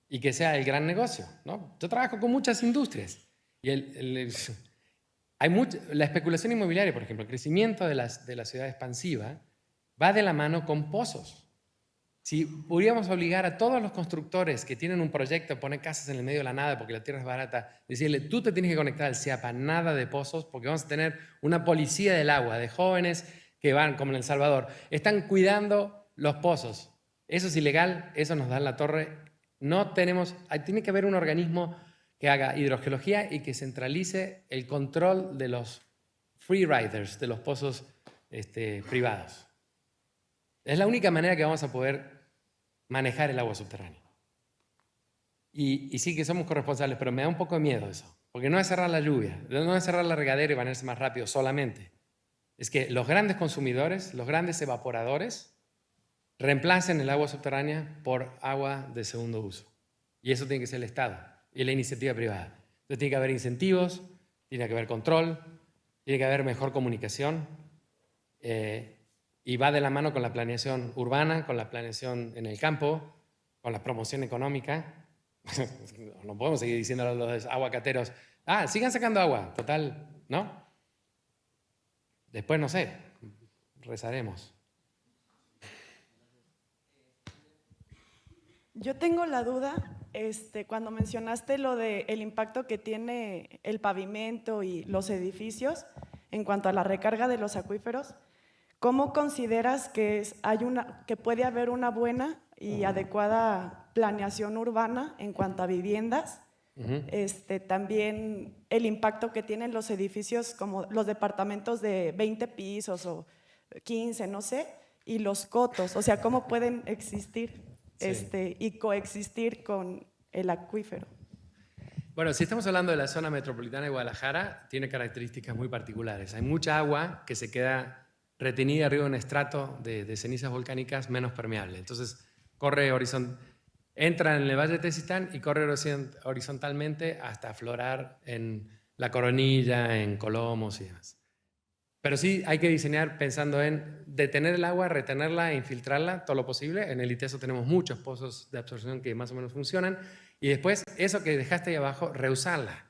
y que sea el gran negocio, ¿no? Yo trabajo con muchas industrias y la especulación inmobiliaria, por ejemplo, el crecimiento de la ciudad expansiva va de la mano con pozos. Si pudiéramos obligar a todos los constructores que tienen un proyecto a poner casas en el medio de la nada porque la tierra es barata, decirle: tú te tienes que conectar al CIAPA, nada de pozos, porque vamos a tener una policía del agua, de jóvenes que van, como en El Salvador, están cuidando los pozos. Eso es ilegal, eso nos da en la torre. Tiene que haber un organismo que haga hidrogeología y que centralice el control de los free riders, de los pozos privados. Es la única manera que vamos a poder manejar el agua subterránea. Y sí que somos corresponsables, pero me da un poco de miedo eso. Porque no es cerrar la lluvia, no es cerrar la regadera y bañarse más rápido solamente. Es que los grandes consumidores, los grandes evaporadores, reemplacen el agua subterránea por agua de segundo uso. Y eso tiene que ser el Estado y la iniciativa privada. Entonces tiene que haber incentivos, tiene que haber control, tiene que haber mejor comunicación y va de la mano con la planeación urbana, con la planeación en el campo, con la promoción económica. No podemos seguir diciendo a los aguacateros, sigan sacando agua, total, ¿no? Después, no sé, rezaremos. Yo tengo la duda, cuando mencionaste lo del impacto que tiene el pavimento y los edificios en cuanto a la recarga de los acuíferos, ¿cómo consideras que puede haber una buena y adecuada planeación urbana en cuanto a viviendas? También el impacto que tienen los edificios como los departamentos de 20 pisos o 15, no sé, y los cotos, o sea, ¿cómo pueden existir y coexistir con el acuífero? Bueno, si estamos hablando de la zona metropolitana de Guadalajara, tiene características muy particulares. Hay mucha agua que se queda retenida arriba de un estrato de cenizas volcánicas menos permeable. Entonces, entra en el Valle de Tezistán y corre horizontalmente hasta aflorar en La Coronilla, en Colomos y demás. Pero sí hay que diseñar pensando en detener el agua, retenerla e infiltrarla todo lo posible. En el ITESO tenemos muchos pozos de absorción que más o menos funcionan. Y después, eso que dejaste ahí abajo, reusarla.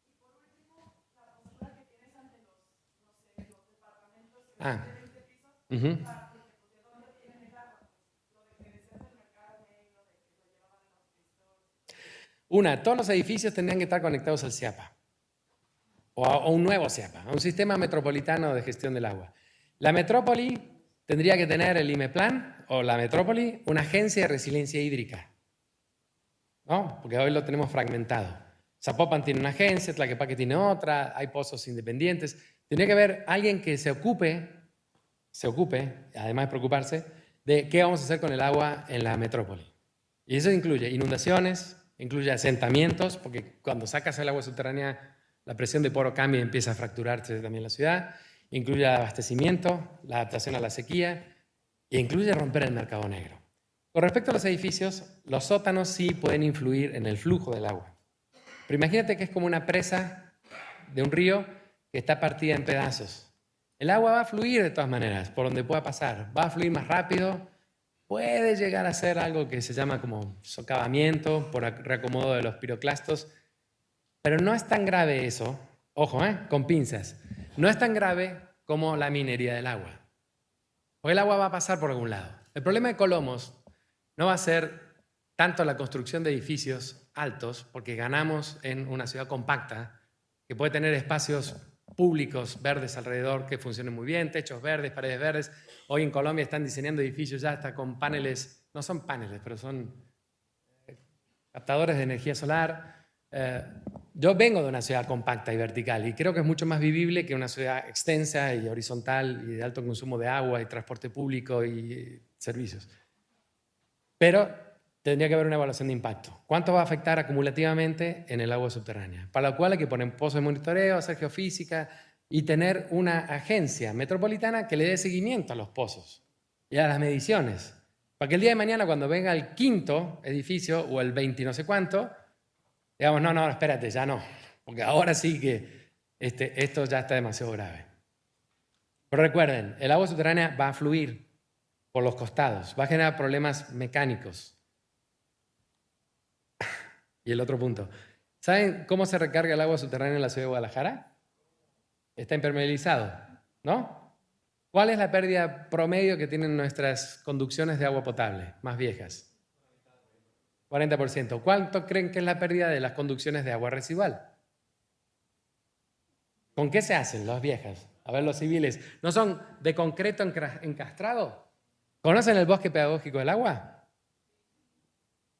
Y por último, la postura que tienes ante los departamentos de 20 pisos, porque ¿de dónde tienen el agua? Lo de que decías del mercado negro, de que lo llevaban en los pisos. Todos los edificios tendrían que estar conectados al CIAPA. O a un nuevo CIAPA, a un sistema metropolitano de gestión del agua. La metrópoli tendría que tener el IMEPLAN, o la metrópoli, una agencia de resiliencia hídrica. ¿No? Porque hoy lo tenemos fragmentado. Zapopan tiene una agencia, Tlaquepaque tiene otra, hay pozos independientes. Tendría que haber alguien que se ocupe, además de preocuparse, de qué vamos a hacer con el agua en la metrópoli. Y eso incluye inundaciones, incluye asentamientos, porque cuando sacas el agua subterránea, la presión de poro cambia y empieza a fracturarse también la ciudad. Incluye el abastecimiento, la adaptación a la sequía e incluye romper el mercado negro. Con respecto a los edificios, los sótanos sí pueden influir en el flujo del agua. Pero imagínate que es como una presa de un río que está partida en pedazos. El agua va a fluir de todas maneras, por donde pueda pasar. Va a fluir más rápido, puede llegar a ser algo que se llama como socavamiento por reacomodo de los piroclastos, pero no es tan grave eso, ojo, con pinzas, no es tan grave como la minería del agua. Porque el agua va a pasar por algún lado. El problema de Colomos no va a ser tanto la construcción de edificios altos, porque ganamos en una ciudad compacta que puede tener espacios públicos verdes alrededor que funcionen muy bien, techos verdes, paredes verdes. Hoy en Colombia están diseñando edificios ya hasta con paneles, no son paneles, pero son captadores de energía solar. Yo vengo de una ciudad compacta y vertical y creo que es mucho más vivible que una ciudad extensa y horizontal y de alto consumo de agua y transporte público y servicios. Pero tendría que haber una evaluación de impacto. ¿Cuánto va a afectar acumulativamente en el agua subterránea? Para lo cual hay que poner pozos de monitoreo, hacer geofísica y tener una agencia metropolitana que le dé seguimiento a los pozos y a las mediciones. Para que el día de mañana, cuando venga el quinto edificio o el 20 no sé cuánto, digamos, no, espérate, ya no. Porque ahora sí que esto ya está demasiado grave. Pero recuerden, el agua subterránea va a fluir por los costados, va a generar problemas mecánicos. Y el otro punto. ¿Saben cómo se recarga el agua subterránea en la ciudad de Guadalajara? Está impermeabilizado, ¿no? ¿Cuál es la pérdida promedio que tienen nuestras conducciones de agua potable más viejas? 40%. ¿Cuánto creen que es la pérdida de las conducciones de agua residual? ¿Con qué se hacen las viejas? A ver, los civiles. ¿No son de concreto encastrado? ¿Conocen el bosque pedagógico del agua?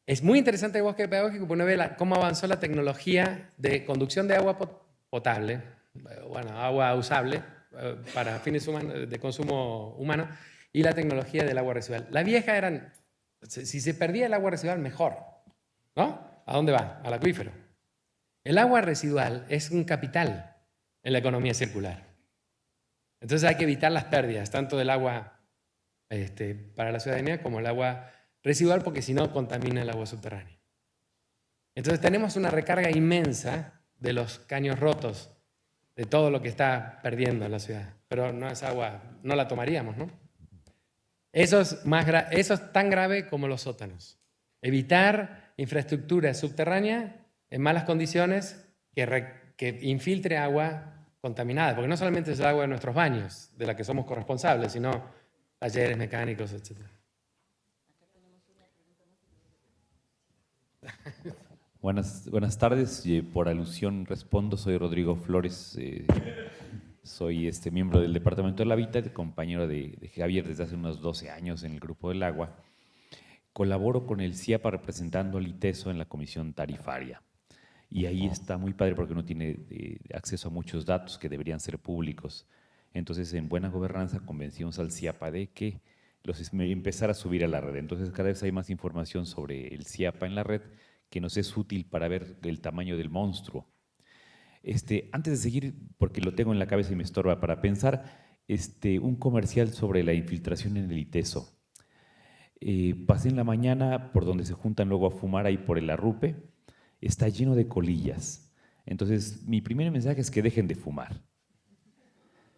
Es muy interesante el bosque pedagógico porque uno ve cómo avanzó la tecnología de conducción de agua potable, bueno, agua usable para fines de consumo humano, y la tecnología del agua residual. Las viejas eran, si se perdía el agua residual, mejor, ¿no? ¿A dónde va? Al acuífero. El agua residual es un capital en la economía circular. Entonces hay que evitar las pérdidas, tanto del agua para la ciudadanía como el agua residual, porque si no contamina el agua subterránea. Entonces tenemos una recarga inmensa de los caños rotos, de todo lo que está perdiendo la ciudad, pero no es agua, no la tomaríamos, ¿no? Eso es tan grave como los sótanos. Evitar infraestructura subterránea en malas condiciones que infiltre agua contaminada, porque no solamente es el agua de nuestros baños, de la que somos corresponsables, sino talleres mecánicos, etc. Buenas tardes. Por alusión respondo. Soy Rodrigo Flores. Soy miembro del Departamento del Hábitat, compañero de Javier desde hace unos 12 años en el Grupo del Agua. Colaboro con el CIAPA representando al ITESO en la comisión tarifaria. Y ahí está muy padre porque uno tiene acceso a muchos datos que deberían ser públicos. Entonces, en buena gobernanza, convencimos al CIAPA de que empezar a subir a la red. Entonces, cada vez hay más información sobre el CIAPA en la red que nos es útil para ver el tamaño del monstruo. Antes de seguir, porque lo tengo en la cabeza y me estorba para pensar, un comercial sobre la infiltración en el ITESO. Pasé en la mañana por donde se juntan luego a fumar, ahí por el Arrupe, está lleno de colillas. Entonces, mi primer mensaje es que dejen de fumar.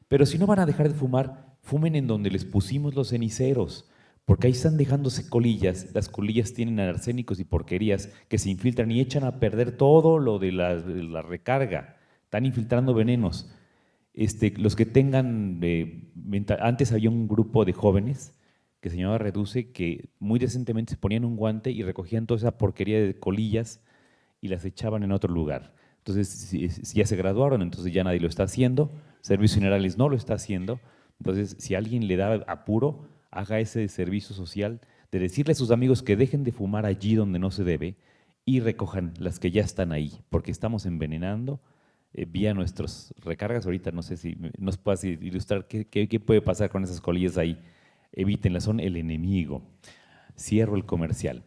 Pero si no van a dejar de fumar, fumen en donde les pusimos los ceniceros, porque ahí están dejándose colillas. Las colillas tienen arsénicos y porquerías que se infiltran y echan a perder todo lo de la recarga. Están infiltrando venenos. Los que tengan, antes había un grupo de jóvenes que se llamaba Reduce, que muy decentemente se ponían un guante y recogían toda esa porquería de colillas y las echaban en otro lugar. Entonces, si ya se graduaron, entonces ya nadie lo está haciendo. Servicios Generales no lo está haciendo. Entonces, si alguien le da apuro, haga ese servicio social de decirle a sus amigos que dejen de fumar allí donde no se debe y recojan las que ya están ahí, porque estamos envenenando vía nuestras recargas. Ahorita no sé si nos puedas ilustrar qué puede pasar con esas colillas ahí. Evítenlas, son el enemigo. Cierro el comercial.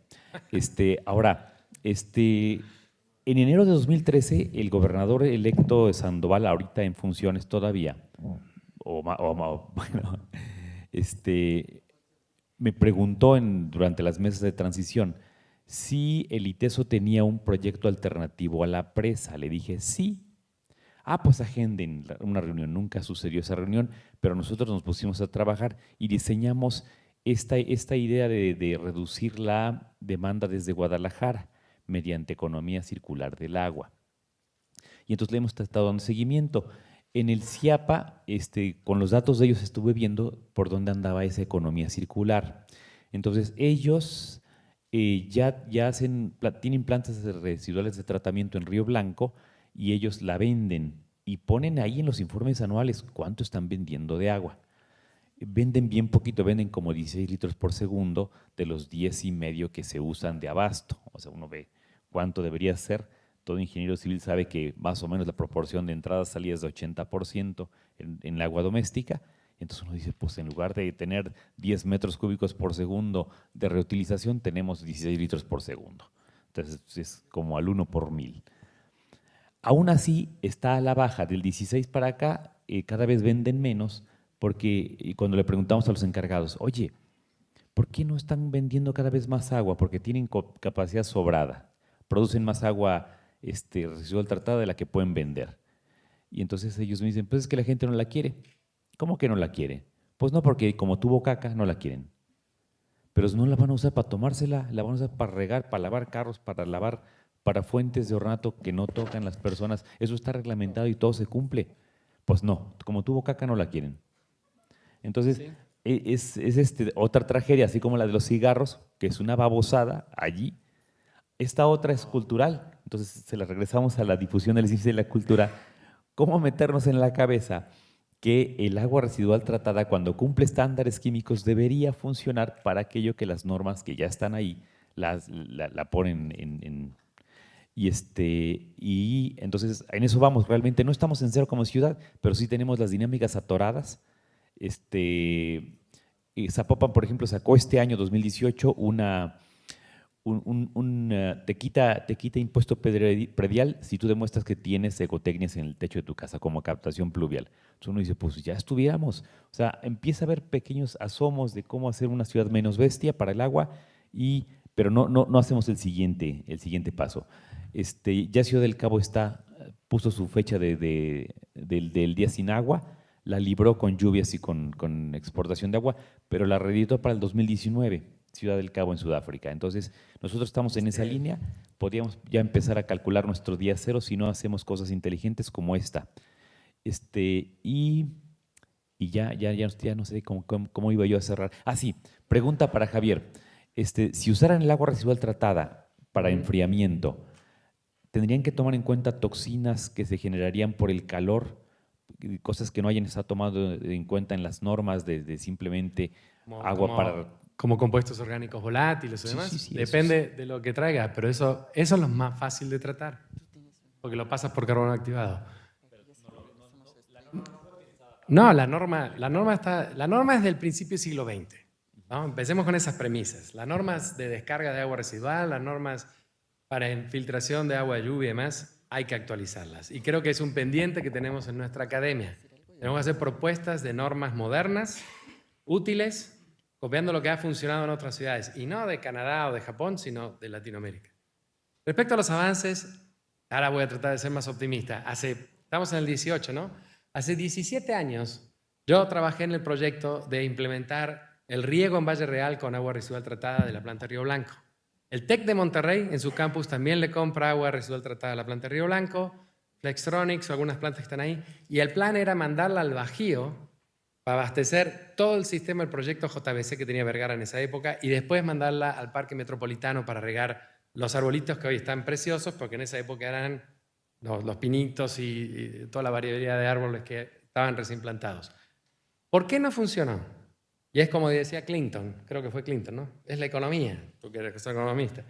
Ahora, en enero de 2013, el gobernador electo de Sandoval, ahorita en funciones todavía, bueno, me preguntó durante las mesas de transición si el ITESO tenía un proyecto alternativo a la presa. Le dije sí. Pues agenden una reunión. Nunca sucedió esa reunión, pero nosotros nos pusimos a trabajar y diseñamos esta idea de reducir la demanda desde Guadalajara mediante economía circular del agua. Y entonces le hemos estado dando seguimiento. En el CIAPA, con los datos de ellos estuve viendo por dónde andaba esa economía circular. Entonces ellos ya tienen plantas residuales de tratamiento en Río Blanco y ellos la venden y ponen ahí en los informes anuales cuánto están vendiendo de agua. Venden bien poquito, venden como 16 litros por segundo de los 10.5 que se usan de abasto. O sea, uno ve cuánto debería ser. Todo ingeniero civil sabe que más o menos la proporción de entradas salidas es de 80% en el agua doméstica. Entonces uno dice, pues en lugar de tener 10 metros cúbicos por segundo de reutilización, tenemos 16 litros por segundo. Entonces es como al 1 por 1000. Aún así está a la baja, del 16 para acá cada vez venden menos, porque cuando le preguntamos a los encargados, oye, ¿por qué no están vendiendo cada vez más agua? Porque tienen capacidad sobrada, producen más agua residual tratada de la que pueden vender. Y entonces ellos me dicen, pues es que la gente no la quiere. ¿Cómo que no la quiere? Pues no, porque como tuvo caca, no la quieren. Pero no la van a usar para tomársela, la van a usar para regar, para lavar carros, para fuentes de ornato que no tocan las personas. Eso está reglamentado y todo se cumple. Pues no, como tuvo caca, no la quieren. Entonces, sí, es otra tragedia, así como la de los cigarros, que es una babosada allí. Esta otra es cultural. Entonces, se la regresamos a la difusión de la ciencia y la cultura. ¿Cómo meternos en la cabeza que el agua residual tratada, cuando cumple estándares químicos, debería funcionar para aquello que las normas que ya están ahí la ponen en y entonces en eso vamos? Realmente no estamos en cero como ciudad, pero sí tenemos las dinámicas atoradas. Zapopan, por ejemplo, sacó este año 2018 te quita impuesto predial si tú demuestras que tienes ecotecnias en el techo de tu casa, como captación pluvial. Entonces uno dice, pues ya estuviéramos. O sea, empieza a haber pequeños asomos de cómo hacer una ciudad menos bestia para el agua, pero no hacemos el siguiente paso. Ya Ciudad del Cabo puso su fecha del día sin agua, la libró con lluvias y con exportación de agua, pero la reeditó para el 2019. Ciudad del Cabo en Sudáfrica. Entonces, nosotros estamos en esa línea, podríamos ya empezar a calcular nuestro día cero si no hacemos cosas inteligentes como esta. Y ya no sé cómo iba yo a cerrar. Ah, sí, pregunta para Javier. Si usaran el agua residual tratada para enfriamiento, ¿tendrían que tomar en cuenta toxinas que se generarían por el calor? Cosas que no hayan estado tomando en cuenta en las normas de simplemente agua para... Como compuestos orgánicos volátiles y demás. Sí, depende de lo que traiga, pero eso es lo más fácil de tratar, porque lo pasas por carbono activado. No, la norma es del principio del siglo XX. ¿No? Empecemos con esas premisas. Las normas de descarga de agua residual, las normas para infiltración de agua de lluvia y demás, hay que actualizarlas. Y creo que es un pendiente que tenemos en nuestra academia. Tenemos que hacer propuestas de normas modernas, útiles, copiando lo que ha funcionado en otras ciudades, y no de Canadá o de Japón, sino de Latinoamérica. Respecto a los avances, ahora voy a tratar de ser más optimista. Estamos en el 18, ¿no? Hace 17 años yo trabajé en el proyecto de implementar el riego en Valle Real con agua residual tratada de la planta Río Blanco. El TEC de Monterrey, en su campus, también le compra agua residual tratada a la planta Río Blanco, Flextronics o algunas plantas que están ahí, y el plan era mandarla al Bajío para abastecer todo el sistema del proyecto JBC que tenía Vergara en esa época y después mandarla al Parque Metropolitano para regar los arbolitos que hoy están preciosos, porque en esa época eran los pinitos y toda la variedad de árboles que estaban recién plantados. ¿Por qué no funcionó? Y es como decía Clinton, creo que fue Clinton, ¿no? Es la economía, porque era economista.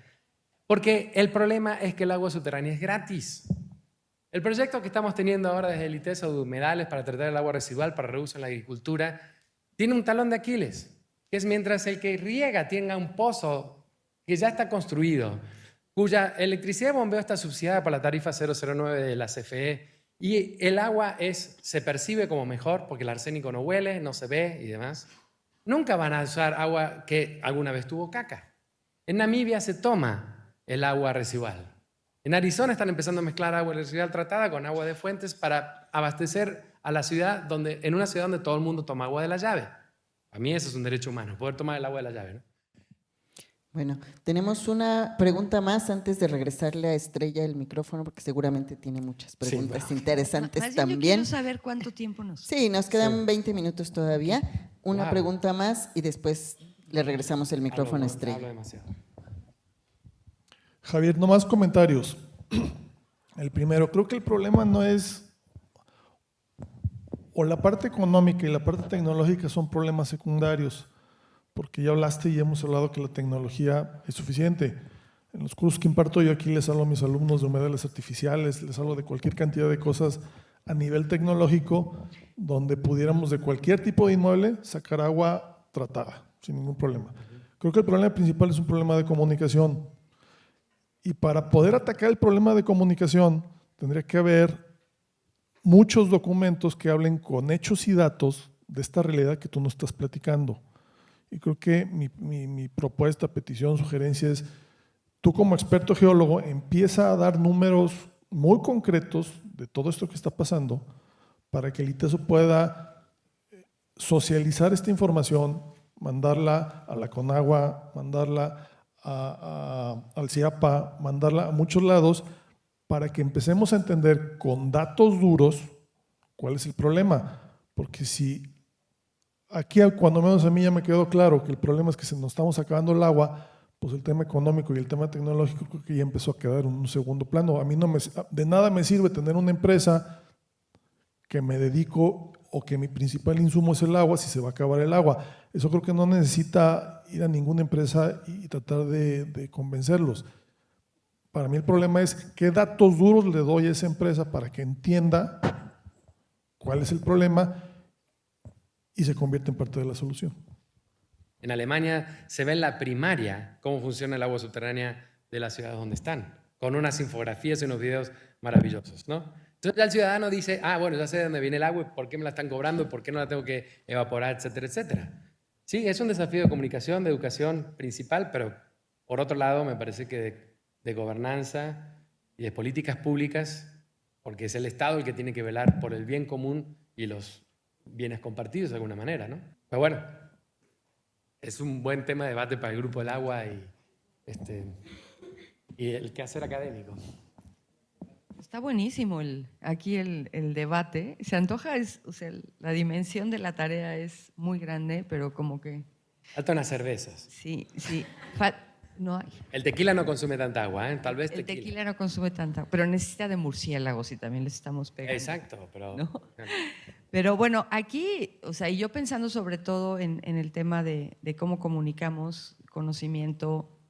Porque el problema es que el agua subterránea es gratis. El proyecto que estamos teniendo ahora desde el ITESO de humedales para tratar el agua residual para reuso en la agricultura tiene un talón de Aquiles, que es mientras el que riega tenga un pozo que ya está construido, cuya electricidad de bombeo está subsidiada por la tarifa 009 de la CFE y el agua se percibe como mejor porque el arsénico no huele, no se ve y demás, nunca van a usar agua que alguna vez tuvo caca. En Namibia se toma el agua residual. En Arizona están empezando a mezclar agua residual tratada con agua de fuentes para abastecer a la ciudad, en una ciudad donde todo el mundo toma agua de la llave. A mí eso es un derecho humano, poder tomar el agua de la llave, ¿no? Bueno, tenemos una pregunta más antes de regresarle a Estrella el micrófono, porque seguramente tiene muchas preguntas interesantes Más bien también. Yo quiero saber cuánto tiempo nos... Sí, nos quedan 20 minutos todavía. Una pregunta más y después le regresamos el micrófono a Estrella. Hablo demasiado. Javier, no más comentarios. El primero, creo que el problema no es, o la parte económica y la parte tecnológica son problemas secundarios, porque ya hablaste y hemos hablado que la tecnología es suficiente. En los cursos que imparto yo aquí les hablo a mis alumnos de humedales artificiales, les hablo de cualquier cantidad de cosas a nivel tecnológico, donde pudiéramos de cualquier tipo de inmueble sacar agua tratada, sin ningún problema. Creo que el problema principal es un problema de comunicación. Y para poder atacar el problema de comunicación, tendría que haber muchos documentos que hablen con hechos y datos de esta realidad que tú nos estás platicando. Y creo que mi propuesta, petición, sugerencia es, tú como experto geólogo, empieza a dar números muy concretos de todo esto que está pasando para que el ITESO pueda socializar esta información, mandarla a la Conagua, mandarla al CIAPA, mandarla a muchos lados para que empecemos a entender con datos duros cuál es el problema. Porque si aquí, cuando menos a mí ya me quedó claro que el problema es que se nos estamos acabando el agua, pues el tema económico y el tema tecnológico creo que ya empezó a quedar en un segundo plano. A mí de nada me sirve tener una empresa que me dedico o que mi principal insumo es el agua si se va a acabar el agua. Eso creo que no necesita ir a ninguna empresa y tratar de convencerlos. Para mí el problema es qué datos duros le doy a esa empresa para que entienda cuál es el problema y se convierta en parte de la solución. En Alemania se ve en la primaria cómo funciona el agua subterránea de las ciudades donde están, con unas infografías y unos videos maravillosos, ¿no? Entonces ya el ciudadano dice, bueno, ya sé de dónde viene el agua y por qué me la están cobrando y por qué no la tengo que evaporar, etcétera, etcétera. Sí, es un desafío de comunicación, de educación principal, pero por otro lado me parece que de gobernanza y de políticas públicas, porque es el Estado el que tiene que velar por el bien común y los bienes compartidos de alguna manera, ¿no? Pero bueno, es un buen tema de debate para el Grupo del Agua y el quehacer académico. Está buenísimo aquí el debate. Se antoja, o sea, la dimensión de la tarea es muy grande, pero como que… Falta unas cervezas. Sí, sí. No hay. El tequila no consume tanta agua, ¿eh? Tal vez El tequila no consume tanta, pero necesita de murciélagos y también les estamos pegando. Exacto, pero… ¿no? Pero bueno, aquí, o sea, y yo pensando sobre todo en el tema de cómo comunicamos conocimiento,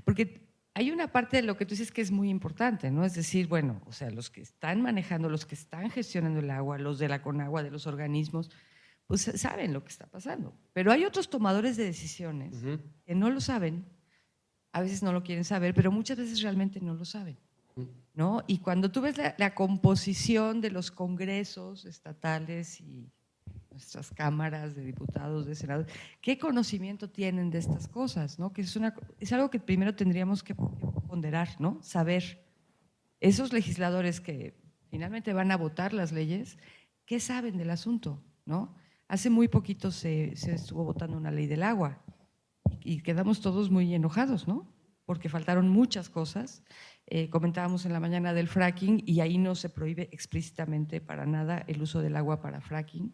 porque hay una parte de lo que tú dices que es muy importante, ¿no? Es decir, bueno, o sea, los que están manejando, los que están gestionando el agua, los de la Conagua, de los organismos, pues saben lo que está pasando. Pero hay otros tomadores de decisiones que no lo saben, a veces no lo quieren saber, pero muchas veces realmente no lo saben, ¿no? Y cuando tú ves la composición de los congresos estatales y nuestras cámaras de diputados, de senadores, ¿qué conocimiento tienen de estas cosas, ¿no? Que es algo que primero tendríamos que ponderar, ¿no? Saber. Esos legisladores que finalmente van a votar las leyes, ¿qué saben del asunto, ¿no? Hace muy poquito se estuvo votando una ley del agua y quedamos todos muy enojados, ¿no? Porque faltaron muchas cosas. Comentábamos en la mañana del fracking y ahí no se prohíbe explícitamente para nada el uso del agua para fracking.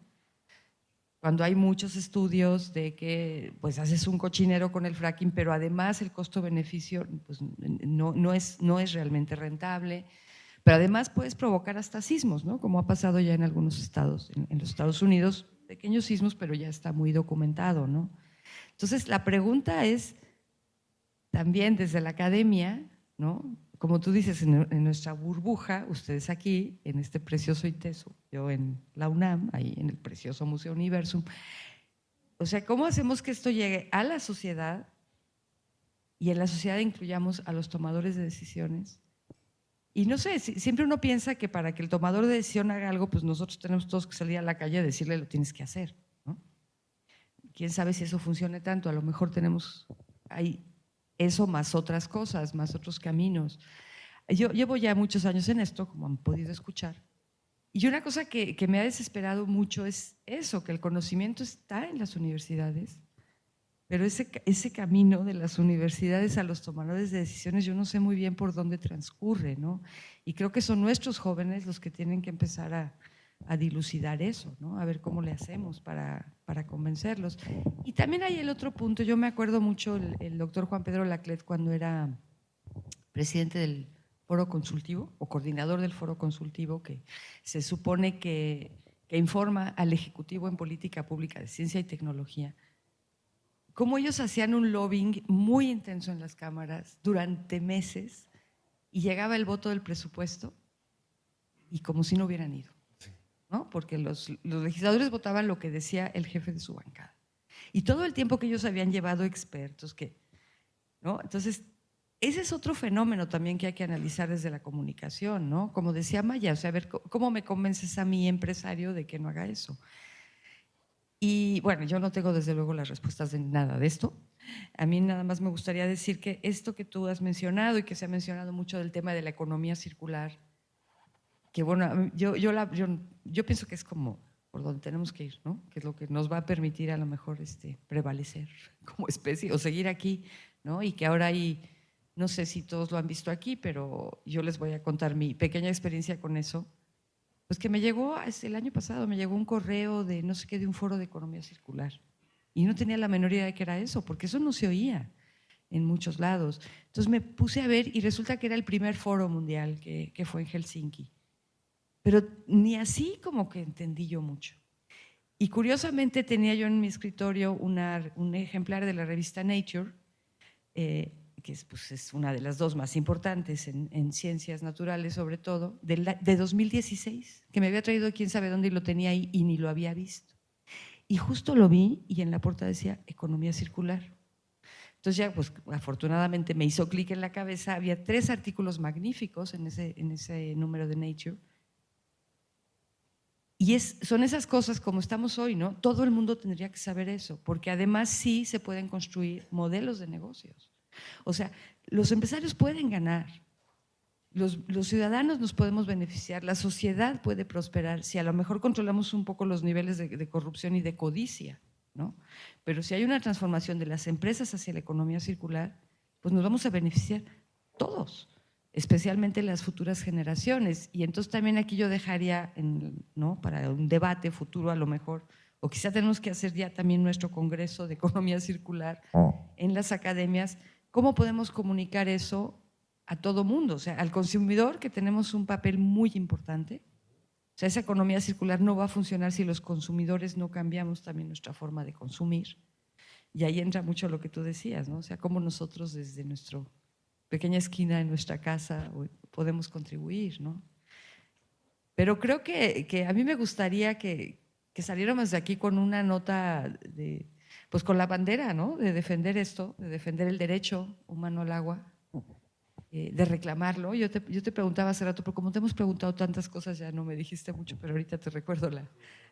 Cuando hay muchos estudios de que pues haces un cochinero con el fracking, pero además el costo-beneficio pues, no es realmente rentable. Pero además puedes provocar hasta sismos, ¿no? Como ha pasado ya en algunos estados, en los Estados Unidos, pequeños sismos, pero ya está muy documentado, ¿no? Entonces, la pregunta es también desde la academia, ¿no? Como tú dices, en nuestra burbuja, ustedes aquí, en este precioso ITESO, yo en la UNAM, ahí en el precioso Museo Universum. O sea, ¿cómo hacemos que esto llegue a la sociedad y en la sociedad incluyamos a los tomadores de decisiones? Y no sé, siempre uno piensa que para que el tomador de decisión haga algo, pues nosotros tenemos todos que salir a la calle a decirle lo tienes que hacer, ¿no? Quién sabe si eso funcione tanto, a lo mejor tenemos ahí eso más otras cosas, más otros caminos. Yo llevo ya muchos años en esto, como han podido escuchar, y una cosa que me ha desesperado mucho es eso, que el conocimiento está en las universidades, pero ese camino de las universidades a los tomadores de decisiones yo no sé muy bien por dónde transcurre, ¿no? Y creo que son nuestros jóvenes los que tienen que empezar a dilucidar eso, ¿no? A ver cómo le hacemos para convencerlos. Y también hay el otro punto, yo me acuerdo mucho el doctor Juan Pedro Laclet cuando era presidente del foro consultivo o coordinador del foro consultivo, que se supone que informa al Ejecutivo en política pública de ciencia y tecnología, cómo ellos hacían un lobbying muy intenso en las cámaras durante meses y llegaba el voto del presupuesto y como si no hubieran ido, ¿no? Porque los legisladores votaban lo que decía el jefe de su bancada. Y todo el tiempo que ellos habían llevado expertos, ¿no? Entonces, ese es otro fenómeno también que hay que analizar desde la comunicación, ¿no? Como decía Maya, o sea, a ver, ¿cómo me convences a mi empresario de que no haga eso? Y bueno, yo no tengo desde luego las respuestas de nada de esto. A mí nada más me gustaría decir que esto que tú has mencionado y que se ha mencionado mucho del tema de la economía circular, que bueno, yo pienso que es como por donde tenemos que ir, ¿no? Que es lo que nos va a permitir a lo mejor prevalecer como especie o seguir aquí, ¿no? Y que ahora hay, no sé si todos lo han visto aquí, pero yo les voy a contar mi pequeña experiencia con eso. Pues que me llegó, el año pasado me llegó un correo de no sé qué, de un foro de economía circular. Y no tenía la menor idea de qué era eso, porque eso no se oía en muchos lados. Entonces me puse a ver y resulta que era el primer foro mundial que fue en Helsinki. Pero ni así como que entendí yo mucho. Y curiosamente tenía yo en mi escritorio un ejemplar de la revista Nature, que es una de las dos más importantes en ciencias naturales sobre todo, de 2016, que me había traído quién sabe dónde y lo tenía ahí y ni lo había visto. Y justo lo vi y en la portada decía economía circular. Entonces ya, pues afortunadamente me hizo clic en la cabeza, había 3 artículos magníficos en ese número de Nature. Y son esas cosas como estamos hoy, ¿no? Todo el mundo tendría que saber eso, porque además sí se pueden construir modelos de negocios. O sea, los empresarios pueden ganar, los ciudadanos nos podemos beneficiar, la sociedad puede prosperar si a lo mejor controlamos un poco los niveles de corrupción y de codicia, ¿no? Pero si hay una transformación de las empresas hacia la economía circular, pues nos vamos a beneficiar todos, especialmente las futuras generaciones. Y entonces también aquí yo dejaría, ¿no?, para un debate futuro a lo mejor, o quizá tenemos que hacer ya también nuestro congreso de economía circular en las academias, ¿cómo podemos comunicar eso a todo mundo? O sea, al consumidor, que tenemos un papel muy importante. O sea, esa economía circular no va a funcionar si los consumidores no cambiamos también nuestra forma de consumir. Y ahí entra mucho lo que tú decías, ¿no? O sea, cómo nosotros desde nuestra pequeña esquina en nuestra casa podemos contribuir, ¿no? Pero creo que a mí me gustaría que saliéramos de aquí con una nota pues con la bandera, ¿no? De defender esto, de defender el derecho humano al agua, de reclamarlo. Yo te preguntaba hace rato, pero como te hemos preguntado tantas cosas, ya no me dijiste mucho, pero ahorita te recuerdo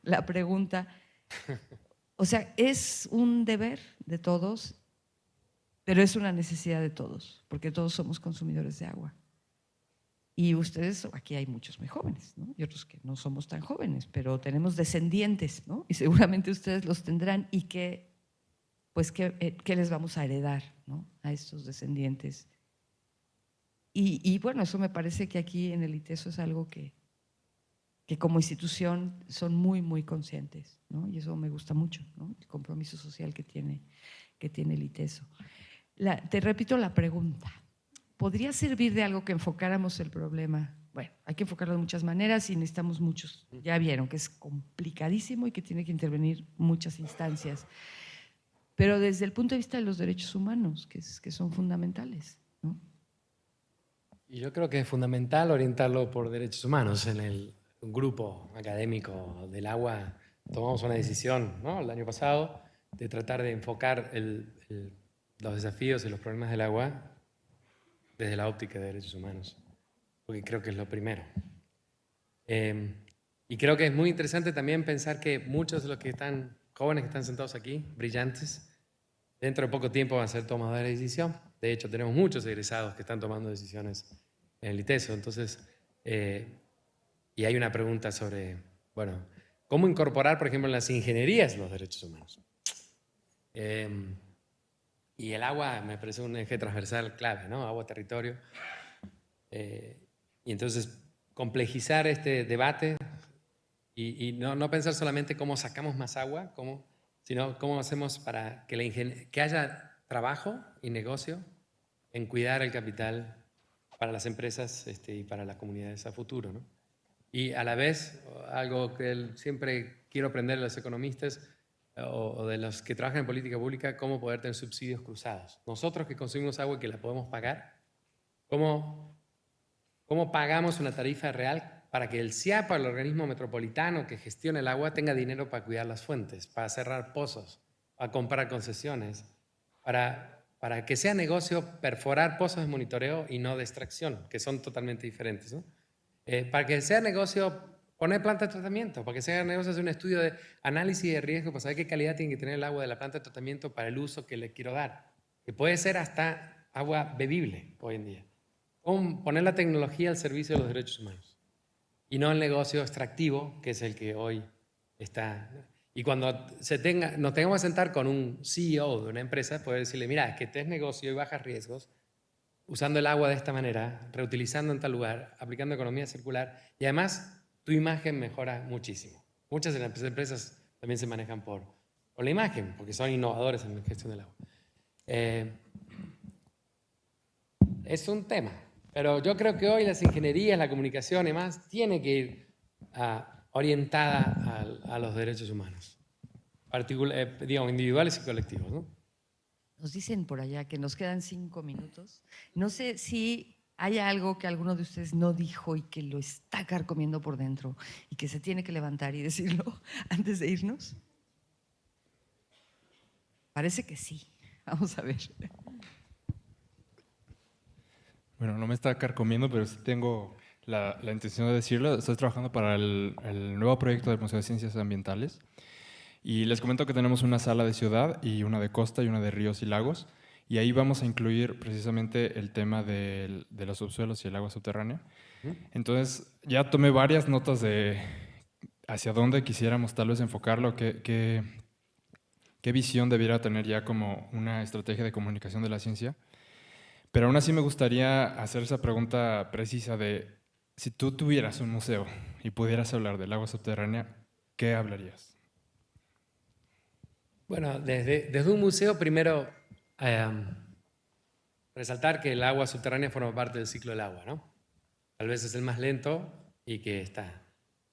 la pregunta. O sea, es un deber de todos, pero es una necesidad de todos, porque todos somos consumidores de agua. Y ustedes, aquí hay muchos muy jóvenes, ¿no? Y otros que no somos tan jóvenes, pero tenemos descendientes, ¿no? Y seguramente ustedes los tendrán. ¿Y qué les vamos a heredar, ¿no?, a estos descendientes? Y bueno, eso me parece que aquí en el ITESO es algo que como institución son muy, muy conscientes, ¿no? Y eso me gusta mucho, ¿no?, el compromiso social que tiene el ITESO. Te repito la pregunta. ¿Podría servir de algo que enfocáramos el problema? Bueno, hay que enfocarlo de muchas maneras y necesitamos muchos. Ya vieron que es complicadísimo y que tiene que intervenir muchas instancias. Pero desde el punto de vista de los derechos humanos, que son fundamentales, ¿no? Y yo creo que es fundamental orientarlo por derechos humanos. En el grupo académico del agua tomamos una decisión, ¿no?, el año pasado, de tratar de enfocar los desafíos y los problemas del agua desde la óptica de derechos humanos, porque creo que es lo primero. Y creo que es muy interesante también pensar que muchos de los jóvenes que están sentados aquí, brillantes, dentro de poco tiempo van a ser tomadores de decisión. De hecho, tenemos muchos egresados que están tomando decisiones en el ITESO. Entonces, y hay una pregunta sobre, bueno, ¿cómo incorporar, por ejemplo, en las ingenierías los derechos humanos? Y el agua me parece un eje transversal clave, ¿no? Agua, territorio. Y entonces, complejizar este debate y no pensar solamente cómo sacamos más agua, sino cómo hacemos para que haya trabajo y negocio en cuidar el capital para las empresas y para las comunidades a futuro, ¿no? Y a la vez, algo que siempre quiero aprender de los economistas o de los que trabajan en política pública, cómo poder tener subsidios cruzados. Nosotros que consumimos agua y que la podemos pagar, ¿cómo pagamos una tarifa real para que el CIAPA, el organismo metropolitano que gestiona el agua, tenga dinero para cuidar las fuentes, para cerrar pozos, para comprar concesiones, para que sea negocio perforar pozos de monitoreo y no de extracción, que son totalmente diferentes, ¿no? Para que sea negocio poner planta de tratamiento, para que sea negocio hacer un estudio de análisis de riesgo para saber qué calidad tiene que tener el agua de la planta de tratamiento para el uso que le quiero dar, que puede ser hasta agua bebible hoy en día. Poner la tecnología al servicio de los derechos humanos y no el negocio extractivo, que es el que hoy está. Y cuando nos tengamos que sentar con un CEO de una empresa, poder decirle, mira, es que este es negocio y bajas riesgos, usando el agua de esta manera, reutilizando en tal lugar, aplicando economía circular, y además tu imagen mejora muchísimo. Muchas de las empresas también se manejan por la imagen, porque son innovadores en la gestión del agua. Es un tema, pero yo creo que hoy las ingenierías, la comunicación y demás, tiene que ir orientada a los derechos humanos, digamos, individuales y colectivos, ¿no? Nos dicen por allá que nos quedan 5 minutos. No sé si hay algo que alguno de ustedes no dijo y que lo está carcomiendo por dentro y que se tiene que levantar y decirlo antes de irnos. Parece que sí. Vamos a ver. Bueno, no me está carcomiendo, pero sí tengo la intención de decirlo. Estoy trabajando para el nuevo proyecto del Museo de Ciencias Ambientales. Y les comento que tenemos una sala de ciudad y una de costa y una de ríos y lagos. Y ahí vamos a incluir precisamente el tema de los subsuelos y el agua subterránea. Entonces, ya tomé varias notas de hacia dónde quisiéramos tal vez enfocarlo, qué visión debiera tener ya como una estrategia de comunicación de la ciencia. Pero aún así me gustaría hacer esa pregunta precisa de, si tú tuvieras un museo y pudieras hablar del agua subterránea, ¿qué hablarías? Bueno, desde un museo, primero, resaltar que el agua subterránea forma parte del ciclo del agua, ¿no? Tal vez es el más lento y que está.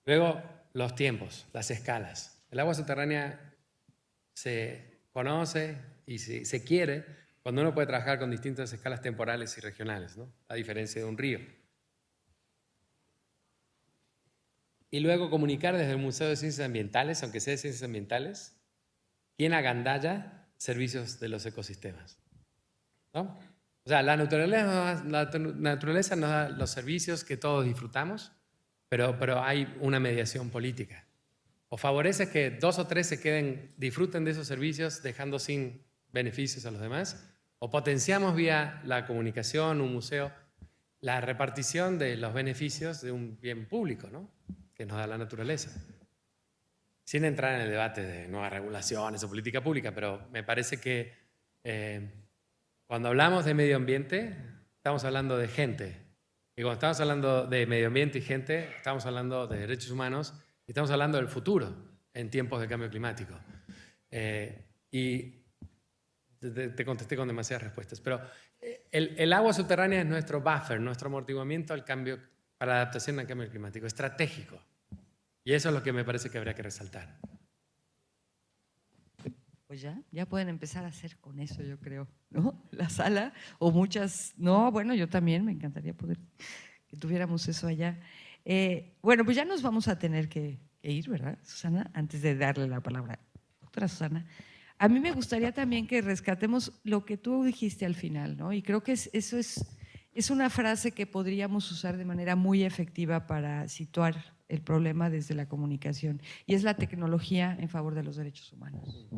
Luego, los tiempos, las escalas. El agua subterránea se conoce y se quiere cuando uno puede trabajar con distintas escalas temporales y regionales, ¿no? A diferencia de un río. Y luego comunicar desde el Museo de Ciencias Ambientales, aunque sea de Ciencias Ambientales, quién agandalla servicios de los ecosistemas, ¿no? O sea, la naturaleza nos da los servicios que todos disfrutamos, pero hay una mediación política. O favorece que 2 o 3 disfruten de esos servicios dejando sin beneficios a los demás, o potenciamos vía la comunicación, un museo, la repartición de los beneficios de un bien público, ¿no? Que nos da la naturaleza. Sin entrar en el debate de nuevas regulaciones o política pública, pero me parece que cuando hablamos de medio ambiente, estamos hablando de gente. Y cuando estamos hablando de medio ambiente y gente, estamos hablando de derechos humanos y estamos hablando del futuro en tiempos de cambio climático. Y te contesté con demasiadas respuestas, pero el agua subterránea es nuestro buffer, nuestro amortiguamiento al cambio, para la adaptación al cambio climático, estratégico. Y eso es lo que me parece que habría que resaltar. Pues ya pueden empezar a hacer con eso, yo creo, ¿no? La sala o muchas, no, bueno, yo también me encantaría poder que tuviéramos eso allá. Bueno, pues ya nos vamos a tener que ir, ¿verdad, Susana? Antes de darle la palabra, doctora Susana. A mí me gustaría también que rescatemos lo que tú dijiste al final, ¿no? Y creo que eso es una frase que podríamos usar de manera muy efectiva para situar el problema desde la comunicación, y es la tecnología en favor de los derechos humanos.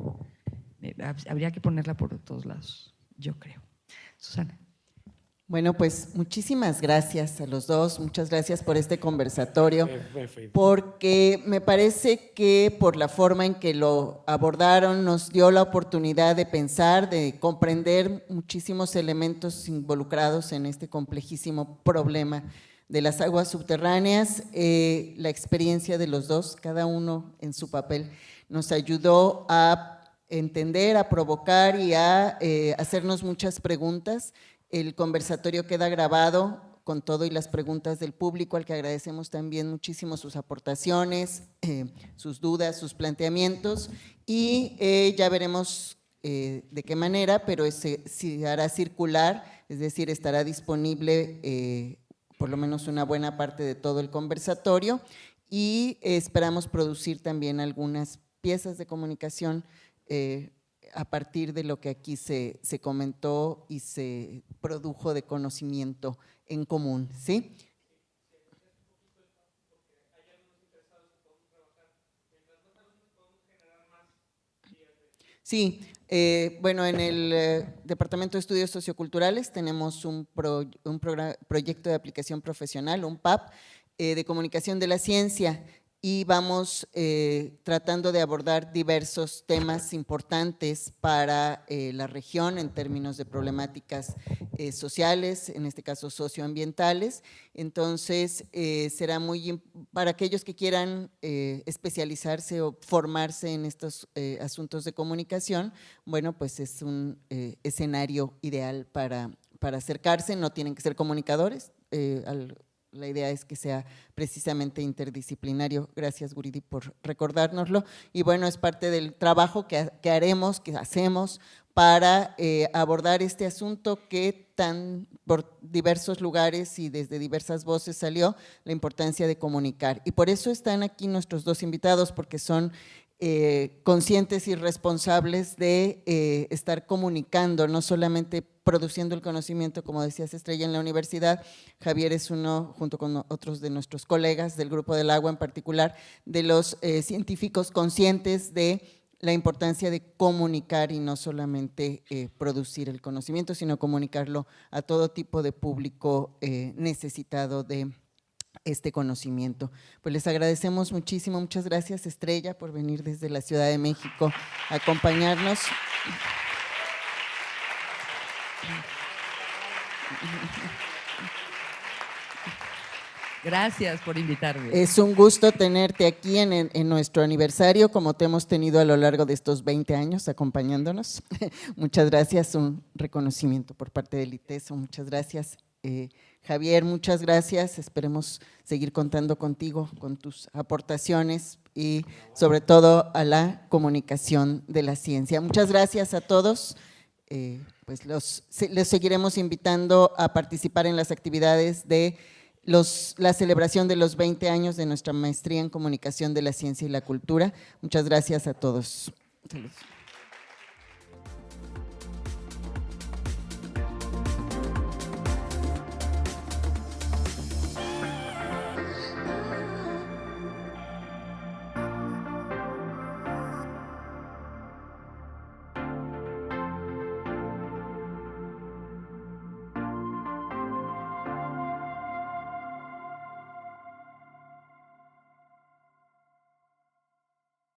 Habría que ponerla por todos lados, yo creo. Susana. Bueno, pues muchísimas gracias a los dos, muchas gracias por este conversatorio, porque me parece que por la forma en que lo abordaron nos dio la oportunidad de pensar, de comprender muchísimos elementos involucrados en este complejísimo problema de las aguas subterráneas. La experiencia de los dos, cada uno en su papel, nos ayudó a entender, a provocar y a hacernos muchas preguntas. El conversatorio queda grabado con todo y las preguntas del público, al que agradecemos también muchísimo sus aportaciones, sus dudas, sus planteamientos, y ya veremos de qué manera, pero se hará circular, es decir, estará disponible por lo menos una buena parte de todo el conversatorio, y esperamos producir también algunas piezas de comunicación a partir de lo que aquí se comentó y se produjo de conocimiento en común, ¿sí? Sí, bueno, en el Departamento de Estudios Socioculturales tenemos un proyecto de aplicación profesional, un PAP, de comunicación de la ciencia, y vamos tratando de abordar diversos temas importantes para la región en términos de problemáticas sociales, en este caso socioambientales. Entonces, será muy, para aquellos que quieran especializarse o formarse en estos asuntos de comunicación, bueno, pues es un escenario ideal para acercarse. No tienen que ser comunicadores, la idea es que sea precisamente interdisciplinario. Gracias, Guridi, por recordárnoslo. Y bueno, es parte del trabajo que haremos, que hacemos para abordar este asunto que tan por diversos lugares y desde diversas voces salió, la importancia de comunicar. Y por eso están aquí nuestros dos invitados, porque son conscientes y responsables de estar comunicando, no solamente produciendo el conocimiento, como decías Estrella, en la universidad. Javier es uno, junto con otros de nuestros colegas del Grupo del Agua en particular, de los científicos conscientes de la importancia de comunicar y no solamente producir el conocimiento, sino comunicarlo a todo tipo de público necesitado de este conocimiento. Pues les agradecemos muchísimo, muchas gracias Estrella por venir desde la Ciudad de México a acompañarnos. Gracias por invitarme. Es un gusto tenerte aquí en nuestro aniversario, como te hemos tenido a lo largo de estos 20 años acompañándonos. Muchas gracias, un reconocimiento por parte del ITESO, muchas gracias. Javier, muchas gracias, esperemos seguir contando contigo, con tus aportaciones y sobre todo a la comunicación de la ciencia. Muchas gracias a todos, pues les seguiremos invitando a participar en las actividades de la celebración de los 20 años de nuestra maestría en Comunicación de la Ciencia y la Cultura. Muchas gracias a todos. Saludos.